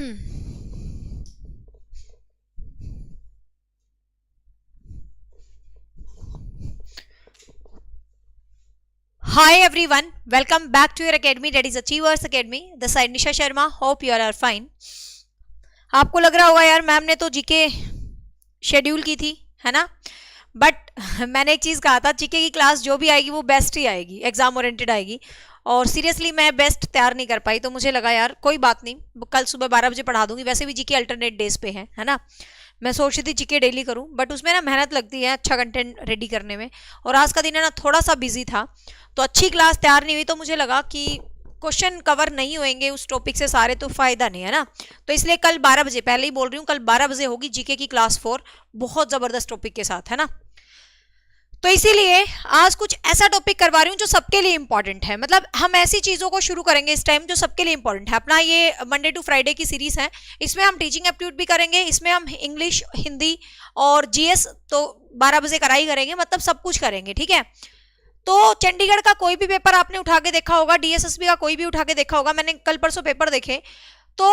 Hi everyone, welcome back to your academy, that is Achievers Academy. This is Nisha Sharma. Hope you all are fine. आपको लग रहा होगा यार ma'am ने तो जीके शेड्यूल की थी, है ना? बट मैंने एक चीज़ कहा था, जीके की क्लास जो भी आएगी वो बेस्ट ही आएगी, एग्जाम ओरिएंटेड आएगी. और सीरियसली मैं बेस्ट तैयार नहीं कर पाई, तो मुझे लगा यार कोई बात नहीं, कल सुबह 12 बजे पढ़ा दूंगी. वैसे भी जीके अल्टरनेट डेज पे है ना? मैं सोच रही थी जीके डेली करूं, बट उसमें ना मेहनत लगती है अच्छा कंटेंट रेडी करने में. और आज का दिन है ना थोड़ा सा बिजी था, तो अच्छी क्लास तैयार नहीं हुई, तो मुझे लगा कि क्वेश्चन कवर नहीं होंगे उस टॉपिक से सारे, तो फायदा नहीं है ना. तो इसलिए कल 12 बजे, पहले ही बोल रही हूँ, कल 12 बजे होगी जीके की क्लास 4, बहुत जबरदस्त टॉपिक के साथ, है ना. तो इसीलिए आज कुछ ऐसा टॉपिक करवा रही हूँ जो सबके लिए इंपॉर्टेंट है. मतलब हम ऐसी चीजों को शुरू करेंगे इस टाइम जो सबके लिए इंपॉर्टेंट है. अपना ये मंडे टू फ्राइडे की सीरीज है, इसमें हम टीचिंग एप्टीट्यूड भी करेंगे, इसमें हम इंग्लिश, हिंदी और जीएस तो 12 बजे कराई करेंगे, मतलब सब कुछ करेंगे, ठीक है. तो चंडीगढ़ का कोई भी पेपर आपने उठा के देखा होगा, डीएसएसबी का कोई भी उठा के देखा होगा, मैंने कल परसों पेपर देखे, तो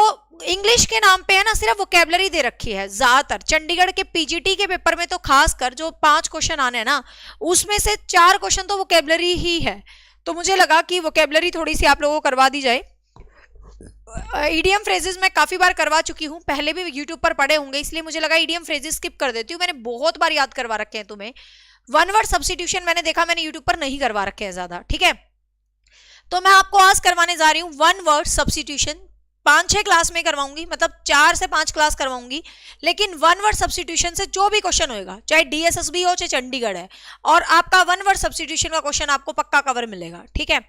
इंग्लिश के नाम पे है ना सिर्फ वोकेबलरी दे रखी है ज्यादातर. चंडीगढ़ के पीजीटी के पेपर में तो खासकर जो 5 क्वेश्चन आने हैं ना, उसमें से 4 क्वेश्चन तो वोकेबलरी ही है. तो मुझे लगा कि वोकेबलरी थोड़ी सी आप लोगों को करवा दी जाए. ईडीएम फ्रेजेस मैं काफी बार करवा चुकी हूँ, पहले भी यूट्यूब पर पढ़े होंगे, इसलिए मुझे लगा ईडीएम फ्रेजेस स्किप कर देती हूँ. मैंने बहुत बार याद करवा रखे हैं तुम्हें. वन वर्ड सब्स्टिट्यूशन मैंने देखा, मैंने यूट्यूब पर नहीं करवा रखे हैं ज्यादा, ठीक है. तो मैं आपको आज करवाने जा रही हूँ वन वर्ड सब्स्टिट्यूशन. 5-6 क्लास में करवाऊंगी, मतलब 4 से 5 क्लास करवाऊंगी, लेकिन वन वर्ड सब्स्टिट्यूशन से जो भी क्वेश्चन होएगा, चाहे डीएसएसबी हो चाहे चंडीगढ़ है, और आपका वन वर्ड सब्स्टिट्यूशन का क्वेश्चन आपको पक्का कवर मिलेगा, ठीक है.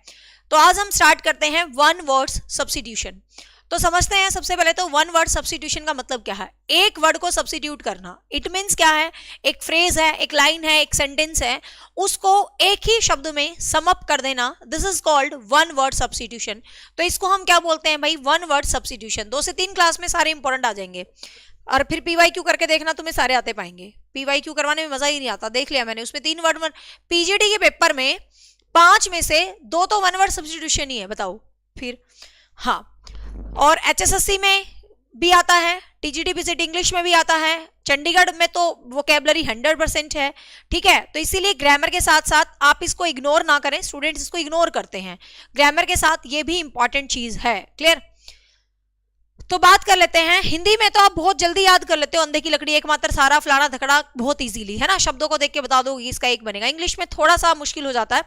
तो आज हम स्टार्ट करते हैं वन वर्ड सब्स्टिट्यूशन. तो समझते हैं सबसे पहले तो वन वर्ड सब्स्टिट्यूशन का मतलब क्या है. एक वर्ड को सब्स्टिट्यूट करना. इट मीन्स क्या है, एक फ्रेज है, एक लाइन है, एक सेंटेंस है, उसको एक ही शब्द में सम अप कर देना. This is called one word substitution. तो इसको हम क्या बोलते हैं भाई, वन वर्ड सब्स्टिट्यूशन. 2 से 3 क्लास में सारे इंपॉर्टेंट आ जाएंगे. और फिर पीवाईक्यू करके देखना, तुम्हें सारे आते पाएंगे. पीवाईक्यू करवाने में मजा ही नहीं आता, देख लिया मैंने, उसमें 3 वर्ड. पीजीटी के पेपर में 5 में से 2 तो वन वर्ड सब्स्टिट्यूशन ही है, बताओ फिर. हाँ, और एचएसएससी में भी आता है, टीजीटी पीजीटी इंग्लिश में भी आता है, चंडीगढ़ में तो वोकेबलरी 100% है, ठीक है. तो इसीलिए ग्रामर के साथ साथ आप इसको इग्नोर ना करें, स्टूडेंट्स इसको इग्नोर करते हैं. ग्रामर के साथ ये भी इंपॉर्टेंट चीज है. क्लियर. तो बात कर लेते हैं. हिंदी में तो आप बहुत जल्दी याद कर लेते हो, अंधे की लकड़ी एकमात्र सारा फलाना धकड़ा, बहुत इजीली, है ना, शब्दों को देख के बता दो इसका एक बनेगा. इंग्लिश में थोड़ा सा मुश्किल हो जाता है.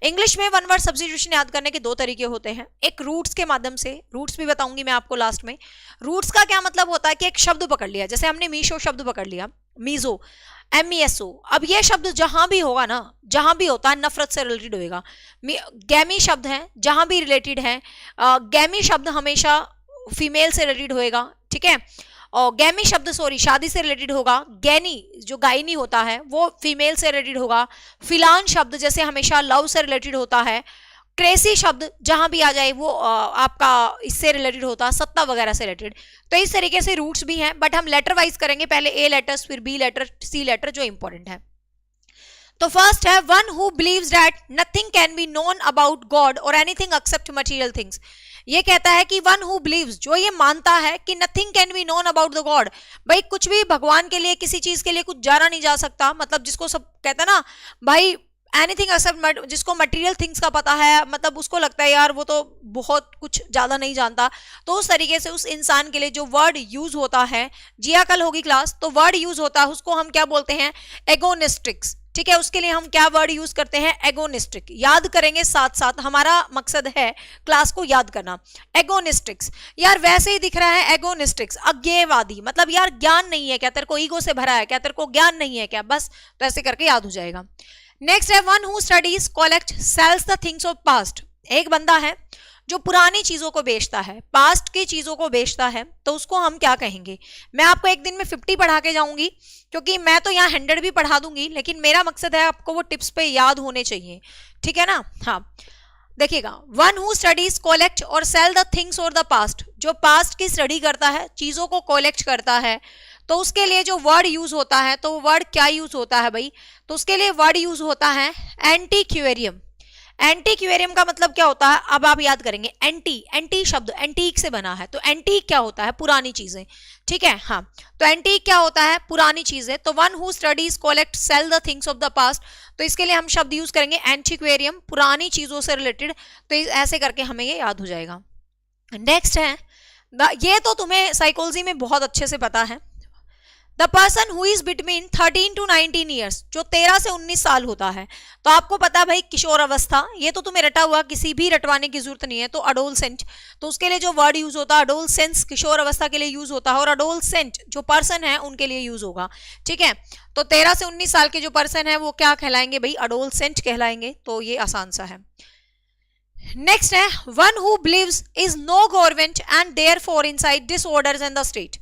इंग्लिश में वन वर्ड सब्स्टिट्यूशन याद करने के 2 तरीके होते हैं. एक रूट्स के माध्यम से, रूट्स भी बताऊंगी मैं आपको लास्ट में. रूट्स का क्या मतलब होता है कि एक शब्द पकड़ लिया, जैसे हमने मीशो शब्द पकड़ लिया, मीजो, MESO. अब ये शब्द जहां भी होगा ना, जहां भी होता है नफरत से रिलेटेड होएगा. गैमी शब्द है, जहां भी रिलेटेड है, गैमी शब्द हमेशा फीमेल से रिलेटेड होएगा, ठीक है. और गैमी शब्द शादी से रिलेटेड होगा. गैनी जो गायनी होता है वो फीमेल से रिलेटेड होगा. फिलान शब्द जैसे हमेशा लव से रिलेटेड होता है. क्रेसी शब्द जहां भी आ जाए वो आपका इससे रिलेटेड होता है, सत्ता वगैरह से रिलेटेड. तो इस तरीके से रूट्स भी हैं, बट हम लेटर वाइज करेंगे, पहले ए लेटर्स, फिर बी लेटर, सी लेटर, जो इंपॉर्टेंट है. तो फर्स्ट है one who believes that nothing can be known about God और एनीथिंग एक्सेप्ट मटेरियल थिंग्स. ये कहता है कि वन हु बिलीव्स, जो ये मानता है कि nothing can be known about the God, भाई कुछ भी भगवान के लिए, किसी चीज के लिए कुछ जाना नहीं जा सकता. मतलब जिसको सब कहता है ना भाई, एनीथिंग एक्सेप्ट, जिसको मटेरियल थिंग्स का पता है, मतलब उसको लगता है यार वो तो बहुत कुछ ज्यादा नहीं जानता. तो उस तरीके से उस इंसान के लिए जो वर्ड यूज होता है, जिया कल होगी क्लास, तो वर्ड यूज होता है उसको हम क्या बोलते हैं, एगोनिस्टिक्स, ठीक है. उसके लिए हम क्या वर्ड यूज करते हैं, एगोनिस्टिक. याद करेंगे साथ साथ, हमारा मकसद है क्लास को याद करना. एगोनिस्टिक्स, यार वैसे ही दिख रहा है एगोनिस्टिक्स, अज्ञेयवादी, मतलब यार ज्ञान नहीं है क्या, तेरे को ईगो से भरा है क्या, तेरे को ज्ञान नहीं है क्या, बस तो ऐसे करके याद हो जाएगा. नेक्स्ट है one who studies, collect, sells the things of past. एक बंदा है जो पुरानी चीजों को बेचता है, पास्ट की चीजों को बेचता है, तो उसको हम क्या कहेंगे. मैं आपको एक दिन में 50 पढ़ा के जाऊंगी, क्योंकि मैं तो यहाँ 100 भी पढ़ा दूंगी, लेकिन मेरा मकसद है आपको वो टिप्स पे याद होने चाहिए, ठीक है ना. हाँ, देखिएगा, वन हु स्टडीज, कलेक्ट और सेल द थिंग्स और द पास्ट. जो पास्ट की स्टडी करता है, चीजों को कलेक्ट करता है, तो उसके लिए जो वर्ड यूज होता है, तो वर्ड क्या यूज होता है भाई, तो उसके लिए वर्ड यूज होता है एंटीक्वेरियम. एंटीक्वेरियम का मतलब क्या होता है, अब आप याद करेंगे, एंटी, एंटी शब्द एंटीक से बना है, तो एंटीक क्या होता है, पुरानी चीजें, ठीक है। हाँ, तो एंटीक क्या होता है, पुरानी चीजें। तो one who studies, collect, sell the things of the past, तो इसके लिए हम शब्द यूज करेंगे एंटीक्वेरियम, पुरानी चीजों से रिलेटेड। तो ऐसे करके हमें ये याद हो जाएगा। नेक्स्ट है, ये तो तुम्हें साइकोलॉजी में बहुत अच्छे से पता है, the person who is between 13 to 19 years, जो 13 से 19 साल होता है। तो आपको पता है भाई किशोर अवस्था, ये तो तुम्हें रटा हुआ, किसी भी रटवाने की जरूरत नहीं है। तो अडोलसेंट, तो उसके लिए जो वर्ड यूज होता है अडोलसेंस, किशोर अवस्था के लिए यूज होता है, और अडोलसेंट जो पर्सन है उनके लिए यूज होगा, ठीक है। तो 13 से 19 साल के जो पर्सन है वो क्या कहलाएंगे भाई, अडोलसेंट कहलाएंगे। तो ये आसान सा है। नेक्स्ट है, one who believes is no government and therefore inside disorders in the state,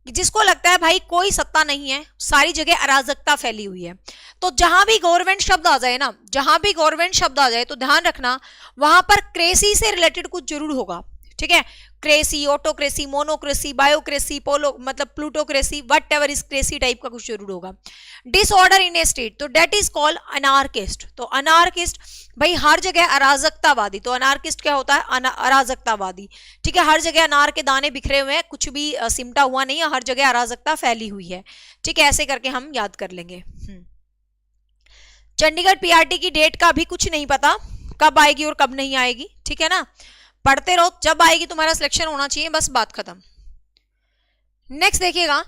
जिसको लगता है भाई कोई सत्ता नहीं है, सारी जगह अराजकता फैली हुई है। तो जहां भी गवर्नमेंट शब्द आ जाए ना, जहां भी गवर्नमेंट शब्द आ जाए तो ध्यान रखना वहां पर क्रेसी से रिलेटेड कुछ जरूर होगा, ठीक है। क्रेसी, ऑटोक्रेसी, मोनोक्रेसी, बायोक्रेसी, पोलो मतलब plutocracy, what ever is cracy type का कुछ जरूर होगा। डिसऑर्डर इन ए स्टेट, तो डेट इज कॉल्ड अनार्किस्ट। तो अनार्किस्ट भाई हर जगह अराजकतावादी, तो अनार्किस्ट क्या होता है, अराजकतावादी, ठीक है। हर जगह अनार के दाने बिखरे हुए हैं, कुछ भी सिमटा हुआ नहीं है, हर जगह अराजकता फैली हुई है, ठीक है। ऐसे करके हम याद कर लेंगे। चंडीगढ़ पीआरटी की डेट का भी कुछ नहीं पता, कब आएगी और कब नहीं आएगी, ठीक है ना। पढ़ते रहो, जब आएगी तुम्हारा सिलेक्शन होना चाहिए, बस बात खत्म। नेक्स्ट देखिएगा,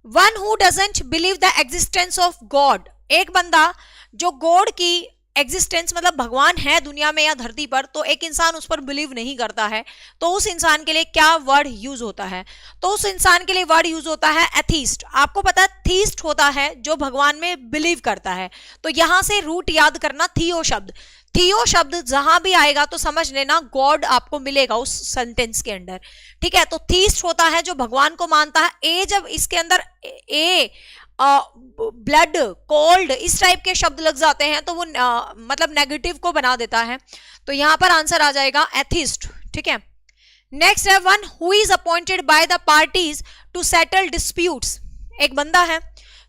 one who doesn't believe the existence of God, एक बंदा जो गॉड की एग्जिस्टेंस मतलब भगवान है दुनिया में या धरती पर, तो एक इंसान उस पर बिलीव नहीं करता है, तो उस इंसान के लिए क्या वर्ड यूज होता है, तो उस इंसान के लिए वर्ड यूज होता है एथीस्ट। आपको पता है थीस्ट होता है जो भगवान में बिलीव करता है, तो यहां से रूट याद करना, थियो शब्द, थियो शब्द जहां भी आएगा तो समझ लेना गॉड आपको मिलेगा उस सेंटेंस के अंदर, ठीक है। तो थीस्ट होता है जो भगवान को मानता है। ए जब इसके अंदर ए ब्लड, कोल्ड, इस टाइप के शब्द लग जाते हैं तो वो मतलब नेगेटिव को बना देता है, तो यहां पर आंसर आ जाएगा एथिस्ट, ठीक है। नेक्स्ट है, one who is appointed by the parties to settle disputes, एक बंदा है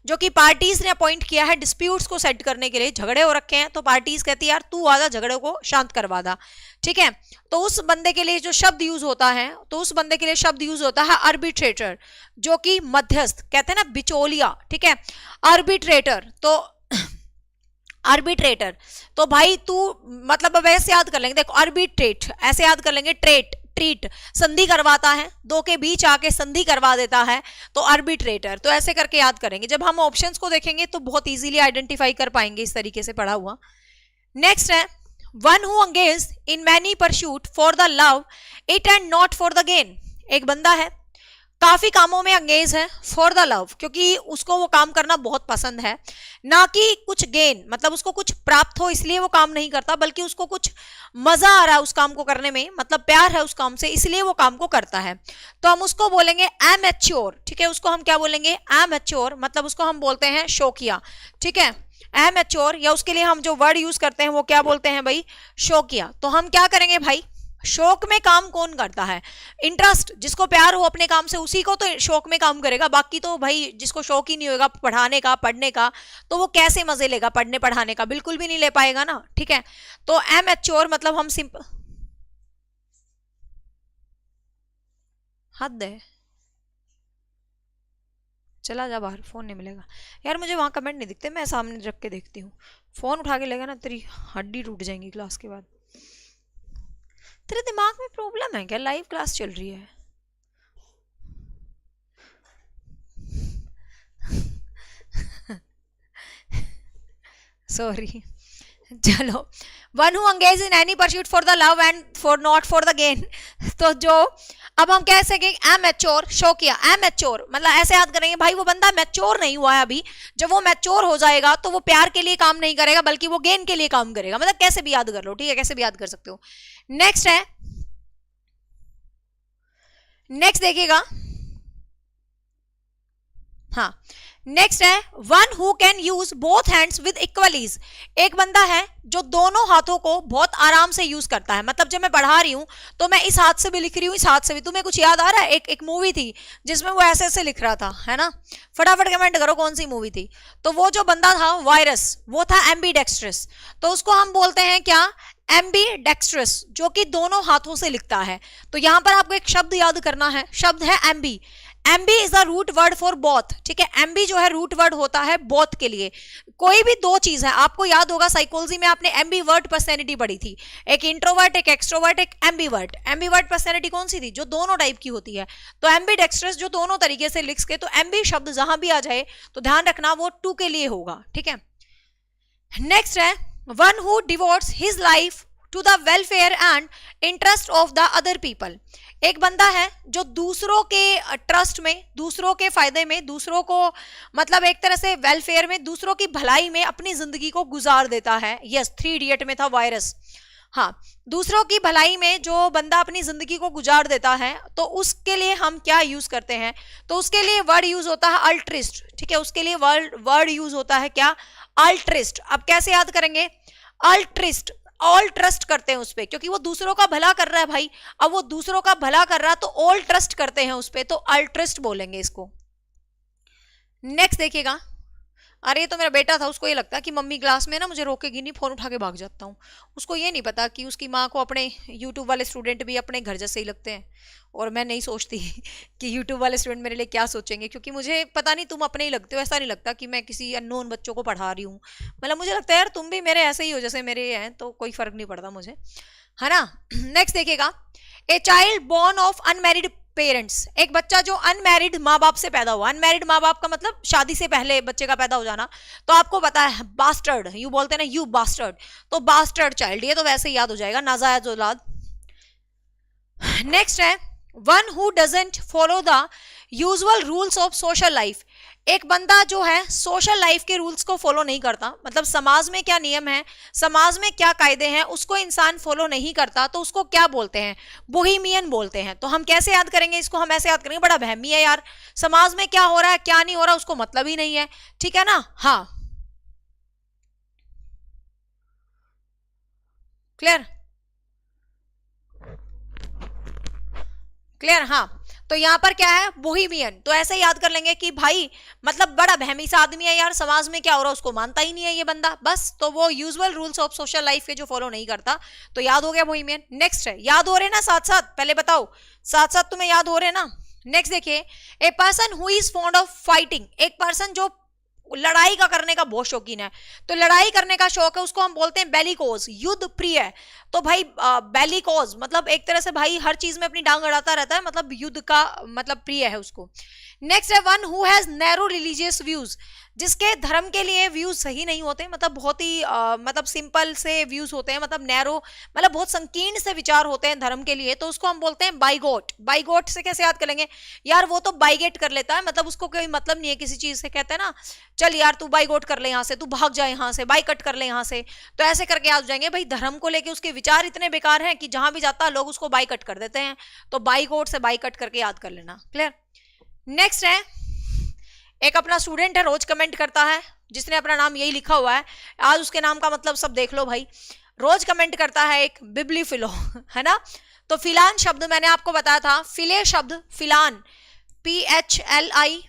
जो कि पार्टीज ने अपॉइंट किया है डिस्प्यूट्स को सेट करने के लिए, झगड़े हो रखे हैं तो पार्टीज कहती है यार तू आजा झगड़े को शांत करवा दा, ठीक है। तो उस बंदे के लिए जो शब्द यूज होता है, तो उस बंदे के लिए शब्द यूज होता है आर्बिट्रेटर, जो कि मध्यस्थ, कहते हैं ना बिचौलिया, ठीक है। आर्बिट्रेटर, तो आर्बिट्रेटर, तो भाई तू मतलब अब ऐसे याद कर लेंगे, देखो आर्बिट्रेट ऐसे याद कर लेंगे, ट्रेट, ट्रीट, संधि करवाता है, दो के बीच आके संधि करवा देता है, तो आर्बिट्रेटर। तो ऐसे करके याद करेंगे, जब हम ऑप्शंस को देखेंगे तो बहुत इजीली आइडेंटिफाई कर पाएंगे इस तरीके से पढ़ा हुआ। नेक्स्ट है, one who engage in many pursuit for the love it and not for the gain, एक बंदा है काफी कामों में एंगेज है फॉर द लव, क्योंकि उसको वो काम करना बहुत पसंद है, ना कि कुछ गेन मतलब उसको कुछ प्राप्त हो इसलिए वो काम नहीं करता, बल्कि उसको कुछ मजा आ रहा है उस काम को करने में, मतलब प्यार है उस काम से इसलिए वो काम को करता है। तो हम उसको बोलेंगे एमैच्योर, ठीक है। उसको हम क्या बोलेंगे, एमैच्योर, मतलब उसको हम बोलते हैं शौकिया, ठीक है। एमैच्योर, या उसके लिए हम जो वर्ड यूज करते हैं वो क्या बोलते हैं भाई, शौकिया। तो हम क्या करेंगे भाई, शौक में काम कौन करता है, इंटरेस्ट, जिसको प्यार हो अपने काम से उसी को तो शौक में काम करेगा, बाकी तो भाई जिसको शौक ही नहीं होगा पढ़ाने का, पढ़ने का, तो वो कैसे मजे लेगा पढ़ने पढ़ाने का, बिल्कुल भी नहीं ले पाएगा ना, ठीक है। तो एमैच्योर मतलब हम सिंपल, हद है, चला जा बाहर, फोन नहीं मिलेगा यार, मुझे वहां कमेंट नहीं दिखते, मैं सामने रख के देखती हूँ, फोन उठा के लेगा ना तेरी हड्डी टूट जाएंगी क्लास के बाद। तेरे दिमाग में प्रॉब्लम है क्या, लाइव क्लास चल रही है। सॉरी, चलो, one who engage in any pursuit for the love and for not for the gain, तो जो अब हम कह सकेंगे एमैच्योर, शौकिया, एमैच्योर मतलब ऐसे याद करेंगे भाई वो बंदा मैच्योर नहीं हुआ है अभी, जब वो मैच्योर हो जाएगा तो वो प्यार के लिए काम नहीं करेगा बल्कि वो गेन के लिए काम करेगा, मतलब कैसे भी याद कर लो, ठीक है, कैसे भी याद कर सकते हो। नेक्स्ट है, नेक्स्ट देखिएगा, हाँ, नेक्स्ट है one who can use both hands with equal ease. एक बंदा है जो दोनों हाथों को बहुत आराम से यूज करता है, मतलब जब मैं पढ़ा रही हूं तो मैं इस हाथ से भी लिख रही हूं, इस हाथ से भी। तुम्हें कुछ याद आ रहा है? एक मूवी थी जिसमें वो ऐसे ऐसे लिख रहा था, है ना? फटाफट कमेंट करो कौन सी मूवी थी। तो वो जो बंदा था वायरस, वो था एम्बीडेक्स्ट्रस। तो उसको हम बोलते हैं क्या? एम्बीडेक्स्ट्रस, जो कि दोनों हाथों से लिखता है। तो यहां पर आपको एक शब्द याद करना है, शब्द है ambi. Ambi is the root word for both, ठीक है? एम्बी जो है रूट वर्ड होता है बोथ के लिए। कोई भी दो चीज है, आपको याद होगा साइकोलॉजी में आपने एम्बीवर्ट पर्सनैलिटी पढ़ी थी, एक इंट्रोवर्ट, एक एक्सट्रोवर्ट, एक एम्बीवर्ट। एम्बीवर्ट पर्सनैलिटी कौन सी थी? जो दोनों टाइप की होती है। तो एम्बीडेक्स्ट्रस जो दोनों तरीके से लिख के, तो एम्बी शब्द जहां भी आ जाए तो ध्यान रखना वो टू के लिए होगा, ठीक है? नेक्स्ट है one who devotes his life to the welfare and interest of the other people. एक बंदा है जो दूसरों के ट्रस्ट में, दूसरों के फायदे में, दूसरों को मतलब एक तरह से वेलफेयर में, दूसरों की भलाई में अपनी जिंदगी को गुजार देता है। यस, 3 इडियट में था वायरस। हाँ, दूसरों की भलाई में जो बंदा अपनी जिंदगी को गुजार देता है, तो उसके लिए हम क्या यूज करते हैं? तो उसके लिए वर्ड यूज होता है अल्ट्रिस्ट, ठीक है? उसके लिए वर्ड यूज होता है क्या? अल्ट्रिस्ट। अब कैसे याद करेंगे? अल्ट्रिस्ट, ऑल ट्रस्ट करते हैं उस पर, क्योंकि वो दूसरों का भला कर रहा है भाई। अब वो दूसरों का भला कर रहा है तो ऑल ट्रस्ट करते हैं उस पर, तो अल्ट्रिस्ट बोलेंगे इसको। नेक्स्ट देखिएगा। अरे ये तो मेरा बेटा था, उसको ये लगता कि मम्मी क्लास में ना मुझे रोकेगी नहीं, फोन उठा के भाग जाता हूँ। उसको ये नहीं पता कि उसकी माँ को अपने यूट्यूब वाले स्टूडेंट भी अपने घर जैसे ही लगते हैं। और मैं नहीं सोचती कि यूट्यूब वाले स्टूडेंट मेरे लिए क्या सोचेंगे, क्योंकि मुझे पता नहीं, तुम अपने ही लगते हो। ऐसा नहीं लगता कि मैं किसी अननोन बच्चों को पढ़ा रही हूँ। मतलब मुझे लगता है यार तुम भी मेरे ऐसे ही हो जैसे मेरे हैं, तो कोई फर्क नहीं पड़ता मुझे, है ना? नेक्स्ट देखिएगा। A child born of unmarried parents. एक बच्चा जो अनमैरिड माँ बाप से पैदा हुआ। अनमैरिड माँ बाप का मतलब शादी से पहले बच्चे का पैदा हो जाना। तो आपको पता है बास्टर्ड, यू बोलते हैं ना, यू बास्टर्ड। तो बास्टर्ड चाइल्ड, ये तो वैसे ही याद हो जाएगा, नाजायज औलाद। नेक्स्ट है one who doesn't follow the usual rules of social life. एक बंदा जो है सोशल लाइफ के रूल्स को फॉलो नहीं करता, मतलब समाज में क्या नियम है, समाज में क्या कायदे हैं, उसको इंसान फॉलो नहीं करता, तो उसको क्या बोलते हैं? बोहेमियन बोलते हैं। तो हम कैसे याद करेंगे इसको? हम ऐसे याद करेंगे, बड़ा बहमी है यार, समाज में क्या हो रहा है क्या नहीं हो रहा उसको मतलब ही नहीं है, ठीक है ना? हाँ, क्लियर क्लियर। हाँ, तो यहां पर क्या है? बोहेमियन। तो ऐसे याद कर लेंगे कि भाई मतलब बड़ा बहमी सा आदमी है यार, समाज में क्या हो रहा है उसको मानता ही नहीं है ये बंदा, बस। तो वो usual rules of social life के जो फॉलो नहीं करता, तो याद हो गया बोहेमियन। नेक्स्ट है, याद हो रहे ना साथ साथ? पहले बताओ साथ साथ तुम्हें याद हो रहे ना? नेक्स्ट देखिए, ए person who is fond of fighting. एक पर्सन जो लड़ाई का करने का बहुत शौकीन है, तो लड़ाई करने का शौक है, उसको हम बोलते हैं बेलिकोज, युद्ध प्रिय। तो भाई बेलिकोज मतलब एक तरह से भाई हर चीज में अपनी टांग अड़ाता रहता है, मतलब युद्ध का मतलब प्रिय है उसको। नेक्स्ट है one who has narrow religious views. जिसके धर्म के लिए व्यूज सही नहीं होते, मतलब बहुत ही मतलब सिंपल से व्यूज होते हैं, मतलब नैरो मतलब बहुत संकीर्ण से विचार होते हैं धर्म के लिए, तो उसको हम बोलते हैं बाइगोट। बाइगोट से कैसे याद करेंगे यार? वो तो बाइगेट कर लेता है, मतलब उसको कोई मतलब नहीं है किसी चीज से। कहते हैं ना, चल यार तू बाइगोट कर ले यहाँ से, तू भाग जाए यहाँ से, बाइकट कर ले यहाँ से। तो ऐसे करके याद हो जाएंगे। भाई धर्म को लेके उसके विचार इतने बेकार हैं कि जहां भी जाता है लोग उसको बाइकट कर देते हैं। तो बाइगोट से बाइकट करके याद कर लेना, क्लियर? नेक्स्ट है, एक अपना स्टूडेंट है, रोज कमेंट करता है, जिसने अपना नाम यही लिखा हुआ है। आज उसके नाम का मतलब सब देख लो भाई। रोज कमेंट करता है एक बिब्लीफिलो, है ना? तो फिलान शब्द मैंने आपको बताया था, फिले शब्द फिलान, PHLIN,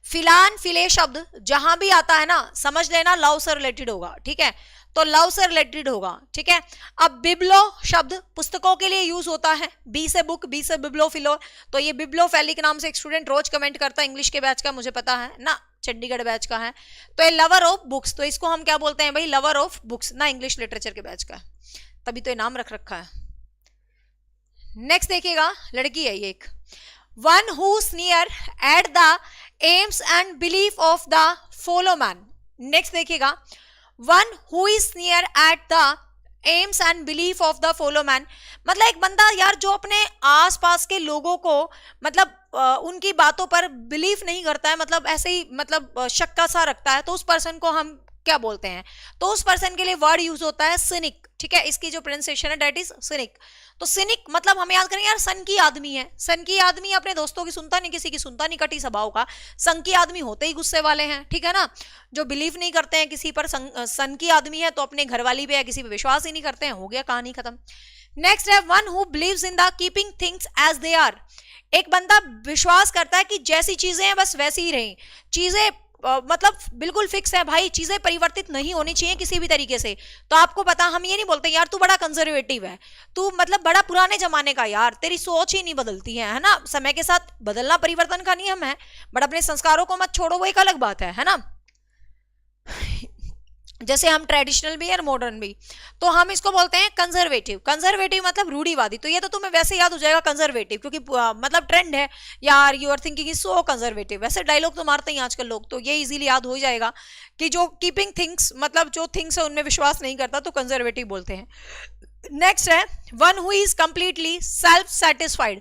फिलान फिले शब्द जहां भी आता है ना, समझ लेना लव से रिलेटेड होगा, ठीक है? तो लव से रिलेटेड होगा, ठीक है? अब बिब्लो शब्द पुस्तकों के लिए यूज होता है, बी से बुक, बी से बिब्लोफिलो। तो ये बिब्लोफेलिक नाम से एक स्टूडेंट रोज कमेंट करता है, इंग्लिश के बैच का, मुझे पता है ना, चंडीगढ़ बैच का है। तो ये लवर ऑफ बुक्स, तो इसको हम क्या बोलते हैं भाई? लवर ऑफ बुक्स ना, इंग्लिश लिटरेचर के बैच का, तभी तो ये नाम रख रखा है। नेक्स्ट देखिएगा, लड़की है ये एक, one who sneers at the aims and belief of the fellow man. Next देखिएगा, one who is near at the aims and belief of the fellow man. मतलब एक बंदा यार जो अपने आसपास के लोगों को मतलब उनकी बातों पर बिलीफ नहीं करता है, मतलब ऐसे ही मतलब शक्का सा रखता है, तो उस पर्सन को हम क्या बोलते हैं, तो उस पर्सन के लिए वर्ड यूज होता है सिनिक, ठीक है, इसकी जो प्रोनाउंसिएशन है दैट इज सिनिक। तो सिनिक मतलब हमें याद करेंगे यार सन की आदमी है, सन की आदमी अपने दोस्तों की सुनता नहीं, किसी की सुनता नहीं, कटी स्वभाव का, सन की आदमी होते ही गुस्से वाले हैं, ठीक है ना, जो बिलीव नहीं करते हैं किसी पर, सन की आदमी है तो अपने घरवाली पे या किसी पे विश्वास ही नहीं करते हैं, हो गया कहानी खत्म। नेक्स्ट है one who believes in the keeping things as they are, एक बंदा विश्वास करता है कि जैसी चीजें हैं बस वैसी ही रहें, चीजें मतलब बिल्कुल फिक्स है भाई, चीजें परिवर्तित नहीं होनी चाहिए किसी भी तरीके से। तो आपको पता, हम ये नहीं बोलते यार तू बड़ा कंजर्वेटिव है, तू मतलब बड़ा पुराने जमाने का, यार तेरी सोच ही नहीं बदलती है ना, समय के साथ बदलना परिवर्तन का नियम है, बट अपने संस्कारों को मत छोड़ो, वो एक अलग बात है ना। जैसे हम ट्रेडिशनल भी और मॉडर्न भी, तो हम इसको बोलते हैं कंजर्वेटिव, कंजर्वेटिव मतलब रूढ़िवादी। तो ये तो तुम्हें वैसे याद हो जाएगा कंजर्वेटिव, क्योंकि मतलब ट्रेंड है यार, you are thinking is so conservative, वैसे डायलॉग तो मारते हैं आजकल लोग, तो ये इजीली याद हो जाएगा कि जो कीपिंग थिंग्स मतलब जो थिंग्स है उनमें विश्वास नहीं करता तो कंजर्वेटिव बोलते हैं। नेक्स्ट है one who is completely self satisfied,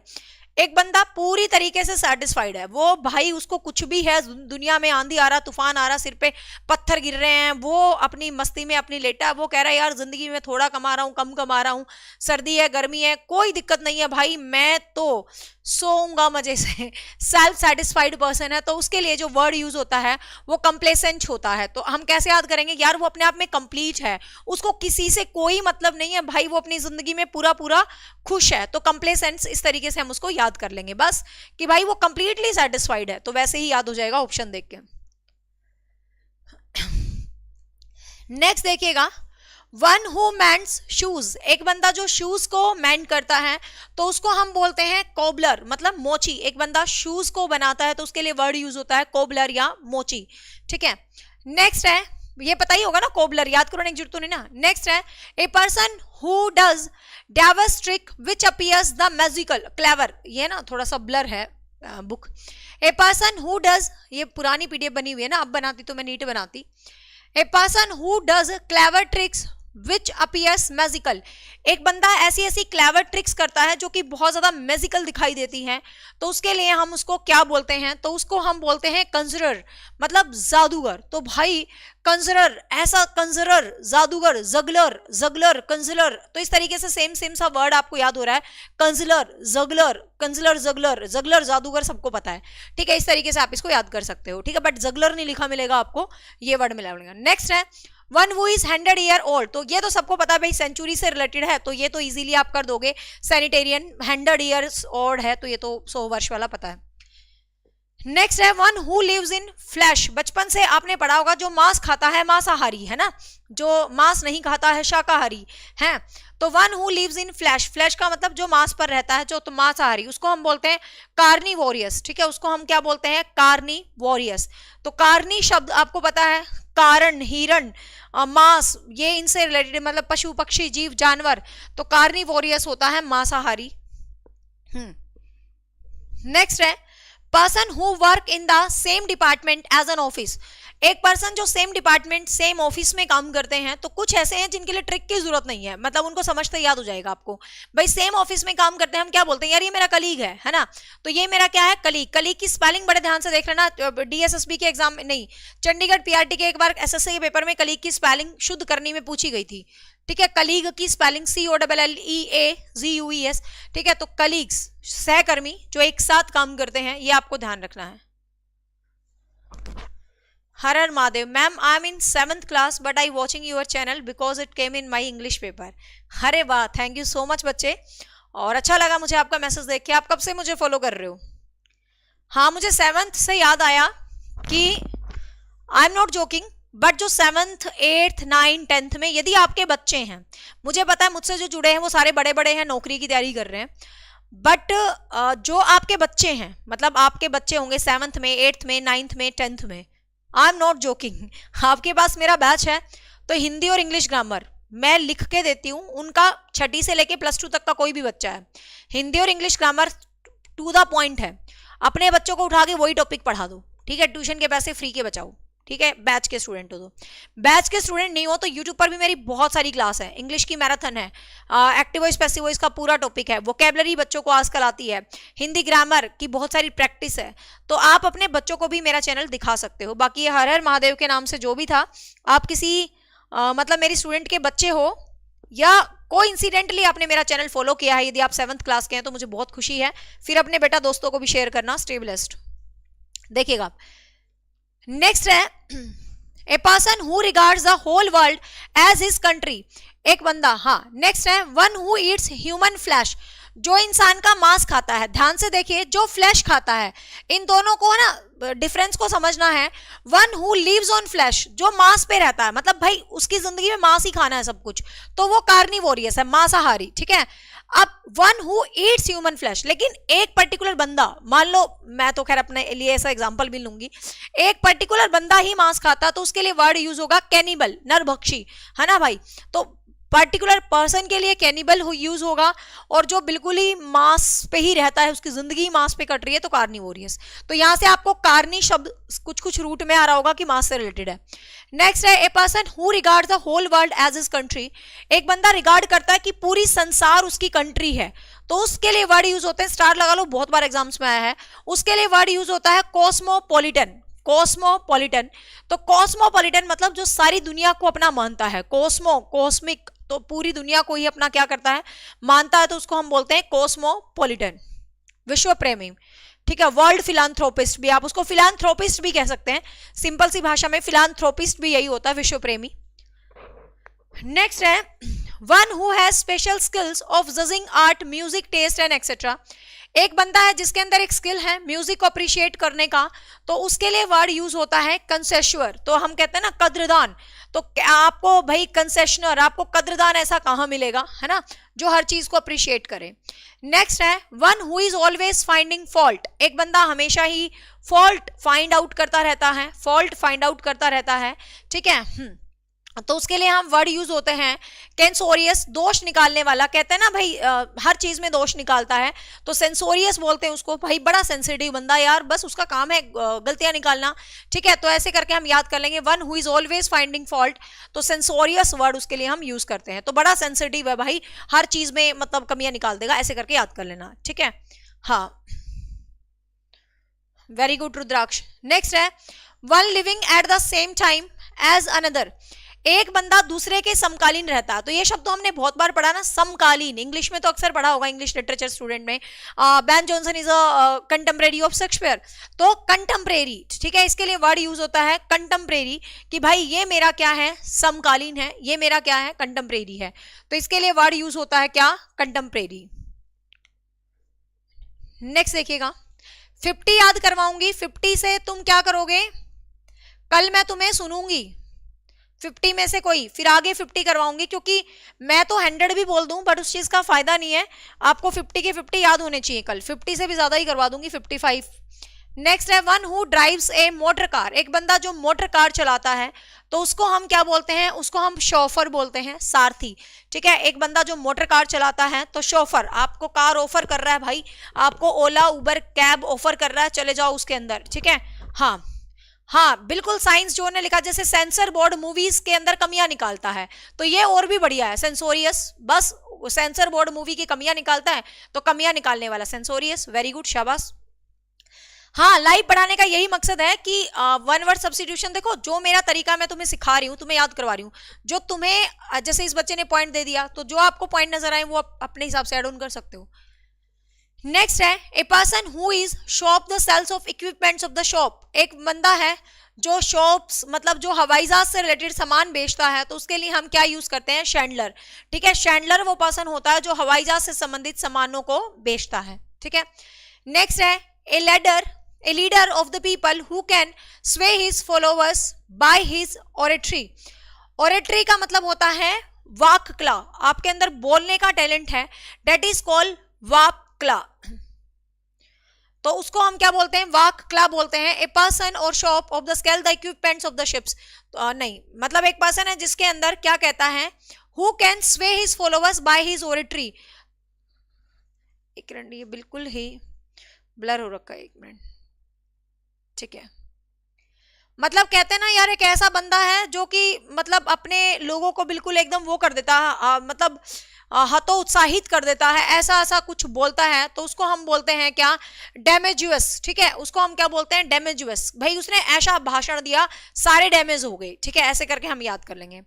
एक बंदा पूरी तरीके से सेटिस्फाइड है, वो भाई उसको कुछ भी है दुनिया में, आंधी आ रहा, तूफान आ रहा, सिर पे पत्थर गिर रहे हैं, वो अपनी मस्ती में अपनी लेटा है, वो कह रहा है यार जिंदगी में थोड़ा कमा रहा हूँ, कम कमा रहा हूँ, सर्दी है गर्मी है कोई दिक्कत नहीं है भाई, मैं तो सोऊंगा मजे से, सेल्फ सेटिस्फाइड पर्सन है। तो उसके लिए जो वर्ड यूज होता है वो कंप्लेसेंट होता है। तो हम कैसे याद करेंगे यार, वो अपने आप में कंप्लीट है, उसको किसी से कोई मतलब नहीं है भाई, वो अपनी जिंदगी में पूरा पूरा खुश है, तो कंप्लेसेंट इस तरीके से हम उसको याद कर लेंगे बस कि भाई वो कंप्लीटली सेटिस्फाइड है, तो वैसे ही याद हो जाएगा ऑप्शन देख के। नेक्स्ट देखिएगा वन हु मेंड्स शूज, एक बंदा जो शूज को मेंड करता है तो उसको हम बोलते हैं कोबलर, मतलब मोची। एक बंदा शूज को बनाता है तो उसके लिए वर्ड यूज होता है कोबलर या मोची, ठीक है। नेक्स्ट है, ये पता ही होगा ना, कोबलर याद करने की जरूरत तो नहीं ना। नेक्स्ट है a person who does devil's trick which appears the magical, clever, ये ना थोड़ा सा ब्लर है book. A person who does, ये पुरानी पीडीएफ बनी हुई है ना, अब बनाती तो मैं नीट बनाती। ए person who does clever tricks which appears magical, एक बंदा ऐसी ऐसी क्लेवर ट्रिक्स करता है जो कि बहुत ज्यादा मैजिकल दिखाई देती हैं, तो उसके लिए हम उसको क्या बोलते हैं, तो उसको हम बोलते हैं कंजरर, मतलब जादूगर। तो भाई कंजरर, ऐसा कंजरर, जादूगर, जगलर, जगलर, कंजलर, तो इस तरीके से सेम सेम सा वर्ड आपको याद हो रहा है, कंजलर, जगलर, कंजलर, जगलर, जगलर जादूगर सबको पता है, ठीक है, इस तरीके से आप इसको याद कर सकते हो, ठीक है, बट जगलर नहीं लिखा मिलेगा आपको, ये वर्ड मिला मिलेगा। नेक्स्ट है one who is 100 year old, तो ये तो सबको पता है भाई, सेंचुरी से रिलेटेड है, तो ये तो इजीली आप कर दोगे, सैनिटेरियन 100 ईयर्स ओल्ड है, तो ये तो 100 वर्ष वाला पता है। नेक्स्ट है one who lives in flesh, बचपन से आपने पढ़ा होगा जो मांस खाता है मांसाहारी है ना, जो मांस नहीं खाता है शाकाहारी है। तो one who lives in flesh, flesh का मतलब जो मांस पर रहता है, जो तो मांसाहारी, उसको हम बोलते हैं कार्निवोरियस, ठीक है, उसको हम क्या बोलते हैं, कार्निवोरियस। तो कार्नी शब्द आपको पता है, कारण, हिरण, मांस, ये इनसे रिलेटेड, मतलब पशु पक्षी जीव जानवर, तो कार्निवोरियस होता है मांसाहारी। नेक्स्ट है person who work in the same department as an office, एक पर्सन जो सेम डिपार्टमेंट सेम ऑफिस में काम करते हैं, तो कुछ ऐसे हैं जिनके लिए ट्रिक की जरूरत नहीं है, मतलब उनको समझते याद हो जाएगा आपको, भाई सेम ऑफिस में काम करते हैं, हम क्या बोलते हैं यार ये मेरा कलीग है ना, तो ये मेरा क्या है, कलीग। कलीग की स्पेलिंग बड़े ध्यान से देख लेना, डीएसएसबी के एग्जाम में नहीं, चंडीगढ़ पीआरटी के एक बार एसएससी के पेपर में कलीग की स्पेलिंग शुद्ध करने में पूछी गई थी, ठीक है, कलीग की स्पेलिंग COLLEAGUES, ठीक है, तो कलीग्स सहकर्मी जो एक साथ काम करते हैं, ये आपको ध्यान रखना है। हर हर Mahadev ma'am, I am in 7th class but I watching your channel because it came in my English paper. अरे वाह, थैंक यू सो मच बच्चे, और अच्छा लगा मुझे आपका मैसेज देख के। आप कब से मुझे फॉलो कर रहे हो? हाँ, मुझे 7th से याद आया कि I am not joking, but जो 7th 8th 9th 10th में यदि आपके बच्चे हैं, मुझे पता है मुझसे जो जुड़े हैं वो सारे बड़े बड़े हैं, नौकरी की तैयारी कर रहे हैं, बट जो आपके बच्चे हैं, मतलब आपके बच्चे होंगे 7th में 8th में 9th में 10th में, आई एम नॉट जोकिंग, आपके पास मेरा बैच है, तो हिंदी और इंग्लिश ग्रामर मैं लिख के देती हूँ, उनका 6ठी से लेके +2 तक का कोई भी बच्चा है, हिंदी और English grammar to the point है, अपने बच्चों को उठा के वही टॉपिक पढ़ा दो, ठीक है, ट्यूशन के पैसे फ्री के बचाओ, ठीक है, बैच के स्टूडेंट हो तो। बैच के स्टूडेंट नहीं हो तो यूट्यूब पर भी मेरी बहुत सारी क्लास है, इंग्लिश की मैराथन है, एक्टिव वॉइस पैसिव वॉइस का पूरा टॉपिक है, वोकेबलरी बच्चों को आजकल आती है, हिंदी ग्रामर की बहुत सारी प्रैक्टिस है, तो आप अपने बच्चों को भी मेरा चैनल दिखा सकते हो। बाकी हर हर महादेव के नाम से जो भी था, आप किसी मतलब मेरी स्टूडेंट के बच्चे हो या कोई इंसिडेंटली आपने मेरा चैनल फॉलो किया है, यदि आप 7th क्लास के हैं तो मुझे बहुत खुशी है, फिर अपने बेटा दोस्तों को भी शेयर करना। Stay blessed. देखिएगा नेक्स्ट है, a person who regards the whole world as his country, एक बंदा। हाँ, नेक्स्ट है, one who eats human flesh, जो इंसान का मांस खाता है। ध्यान से देखिए, जो फ्लैश खाता है, इन दोनों को ना डिफरेंस को समझना है। One who lives on flesh, जो मांस पे रहता है, मतलब भाई उसकी जिंदगी में मांस ही खाना है सब कुछ, तो वो कार्निवोरियस है, मांसाहारी, ठीक है। अब one who eats human flash, लेकिन एक पर्टिकुलर बंदा, मान लो मैं तो खैर अपने लिए ऐसा एग्जांपल भी लूंगी, एक पर्टिकुलर बंदा ही मांस खाता, तो उसके लिए वर्ड यूज होगा कैनिबल, नरभक्षी, है ना भाई। तो पर्टिकुलर पर्सन के लिए कैनिबल यूज होगा, और जो बिल्कुल ही मांस पे ही रहता है, उसकी जिंदगी मांस पे कट रही है, तो कार्निवोरियस। तो यहां से आपको कार्नी शब्द कुछ कुछ रूट में आ रहा होगा कि मांस से रिलेटेड है। नेक्स्ट है, a person who regards the whole world as his country, एक बंदा रिगार्ड करता है कि पूरी संसार उसकी कंट्री है, तो उसके लिए वर्ड यूज होते हैं, स्टार लगा लो, बहुत बार एग्जाम्स में आया है, उसके लिए वर्ड यूज होता है कॉस्मोपॉलिटन। कॉस्मोपॉलिटन, तो कॉस्मोपॉलिटन मतलब जो सारी दुनिया को अपना मानता है, कॉस्मो कॉस्मिक, तो पूरी दुनिया को ही अपना क्या करता है, मानता है, तो उसको हम बोलते हैं कॉस्मोपॉलिटन, विश्व प्रेमी, ठीक है। वर्ल्ड फिलांथ्रोपिस्ट भी, आप उसको फिलांथ्रोपिस्ट भी कह सकते हैं, सिंपल सी भाषा में फिलांथ्रोपिस्ट भी यही होता है, विश्व प्रेमी। नेक्स्ट है, one who has special skills of judging art, music, taste and etcetera, एक बंदा है जिसके अंदर एक स्किल है म्यूजिक को अप्रिशिएट करने का, तो उसके लिए वर्ड यूज होता है कंसेशुअर, तो हम कहते हैं ना कद्रदान, तो आपको भाई कंसेशनर, आपको कद्रदान ऐसा कहां मिलेगा, है ना, जो हर चीज को अप्रिशिएट करे। नेक्स्ट है, one who is always finding fault, एक बंदा हमेशा ही फॉल्ट फाइंड आउट करता रहता है, फॉल्ट फाइंड आउट करता रहता है, ठीक है। तो उसके लिए हम वर्ड यूज होते हैं कैंसोरियस, दोष निकालने वाला, कहते हैं ना भाई हर चीज में दोष निकालता है, तो सेंसोरियस बोलते हैं उसको, भाई बड़ा सेंसिटिव बंदा यार, बस उसका काम है गलतियां निकालना, ठीक है। तो ऐसे करके हम याद कर लेंगे, one who is always finding fault, तो सेंसोरियस वर्ड उसके लिए हम यूज करते हैं, तो बड़ा सेंसिटिव है भाई, हर चीज में मतलब कमियां निकाल देगा, ऐसे करके याद कर लेना, ठीक है। हाँ, वेरी गुड रुद्राक्ष। नेक्स्ट है, one living at the same time as another, एक बंदा दूसरे के समकालीन रहता है, तो ये शब्द तो हमने बहुत बार पढ़ा ना, समकालीन, इंग्लिश में तो अक्सर पढ़ा होगा, इंग्लिश लिटरेचर स्टूडेंट में, Ben Jonson is a contemporary of Shakespeare, तो कंटेम्परेरी, ठीक है, इसके लिए वर्ड यूज होता है कंटेम्परेरी, कि भाई ये मेरा क्या है, समकालीन है, ये मेरा क्या है, कंटेम्परेरी है, तो इसके लिए वर्ड यूज होता है क्या, कंटेम्परेरी। नेक्स्ट देखिएगा, 50 याद करवाऊंगी, 50 से तुम क्या करोगे, कल मैं तुम्हें सुनूंगी 50 में से कोई, फिर आगे 50 करवाऊंगी, क्योंकि मैं तो 100 भी बोल दूं बट उस चीज का फायदा नहीं है, आपको 50 के 50 याद होने चाहिए, कल 50 से भी ज्यादा ही करवा दूंगी, 55। नेक्स्ट है, one who drives A motor car, एक बंदा जो मोटर कार चलाता है, तो उसको हम क्या बोलते हैं, उसको हम शोफर बोलते हैं, सारथी, ठीक है। एक बंदा जो मोटर कार चलाता है, तो शोफर, आपको कार ऑफर कर रहा है भाई, आपको ओला उबर कैब ऑफर कर रहा है, चले जाओ उसके अंदर, ठीक है। हाँ हाँ, बिल्कुल, साइंस जो ने लिखा, जैसे सेंसर बोर्ड मूवीज के अंदर कमियां निकालता है, तो ये और भी बढ़िया है, सेंसोरियस, बस सेंसर बोर्ड मूवी की कमियां निकालता है, तो कमियां निकालने वाला सेंसोरियस, वेरी गुड, शाबाश। हाँ, लाइव पढ़ाने का यही मकसद है कि वन वर्ड सब्स्टिट्यूशन, देखो जो मेरा तरीका मैं तुम्हें सिखा रही हूँ, तुम्हें याद करवा रही हूँ, जो तुम्हें जैसे इस बच्चे ने पॉइंट दे दिया, तो जो आपको पॉइंट नजर आए वो आप अपने हिसाब से एड ऑन कर सकते हो। नेक्स्ट है, a person who is shop the sales of equipments of the shop, एक बंदा है जो शॉप्स मतलब जो हवाई जहाज से रिलेटेड सामान बेचता है, तो उसके लिए हम क्या यूज करते हैं, शैंडलर, ठीक है। शैंडलर वो पर्सन होता है जो हवाई जहाज से संबंधित सामानों को बेचता है, ठीक है। नेक्स्ट है, a leader of the people who can sway his followers by his oratory, oratory का मतलब होता है वाक कला, आपके अंदर बोलने का टैलेंट है, दैट इज कॉल्ड वाक कला, तो उसको हम क्या बोलते हैं, वाक कला बोलते हैं। ए पर्सन और shop of the scale the equipments of the ships, नहीं, मतलब एक पर्सन है जिसके अंदर क्या कहता है, who can sway his followers by his oratory, एक मिनट, ये बिल्कुल ही ब्लर हो रखा है, एक मिनट, ठीक है। मतलब कहते हैं ना यार, एक ऐसा बंदा है जो कि मतलब अपने लोगों को बिल्कुल एकदम वो कर देता है, मतलब हतोत्साहित कर देता है, ऐसा ऐसा कुछ बोलता है, तो उसको हम बोलते हैं क्या, डैमेजियस। ठीक है, उसको हम क्या बोलते हैं, डैमेजियस। भाई उसने ऐसा भाषण दिया, सारे डैमेज हो गए। ठीक है, ऐसे करके हम याद कर लेंगे।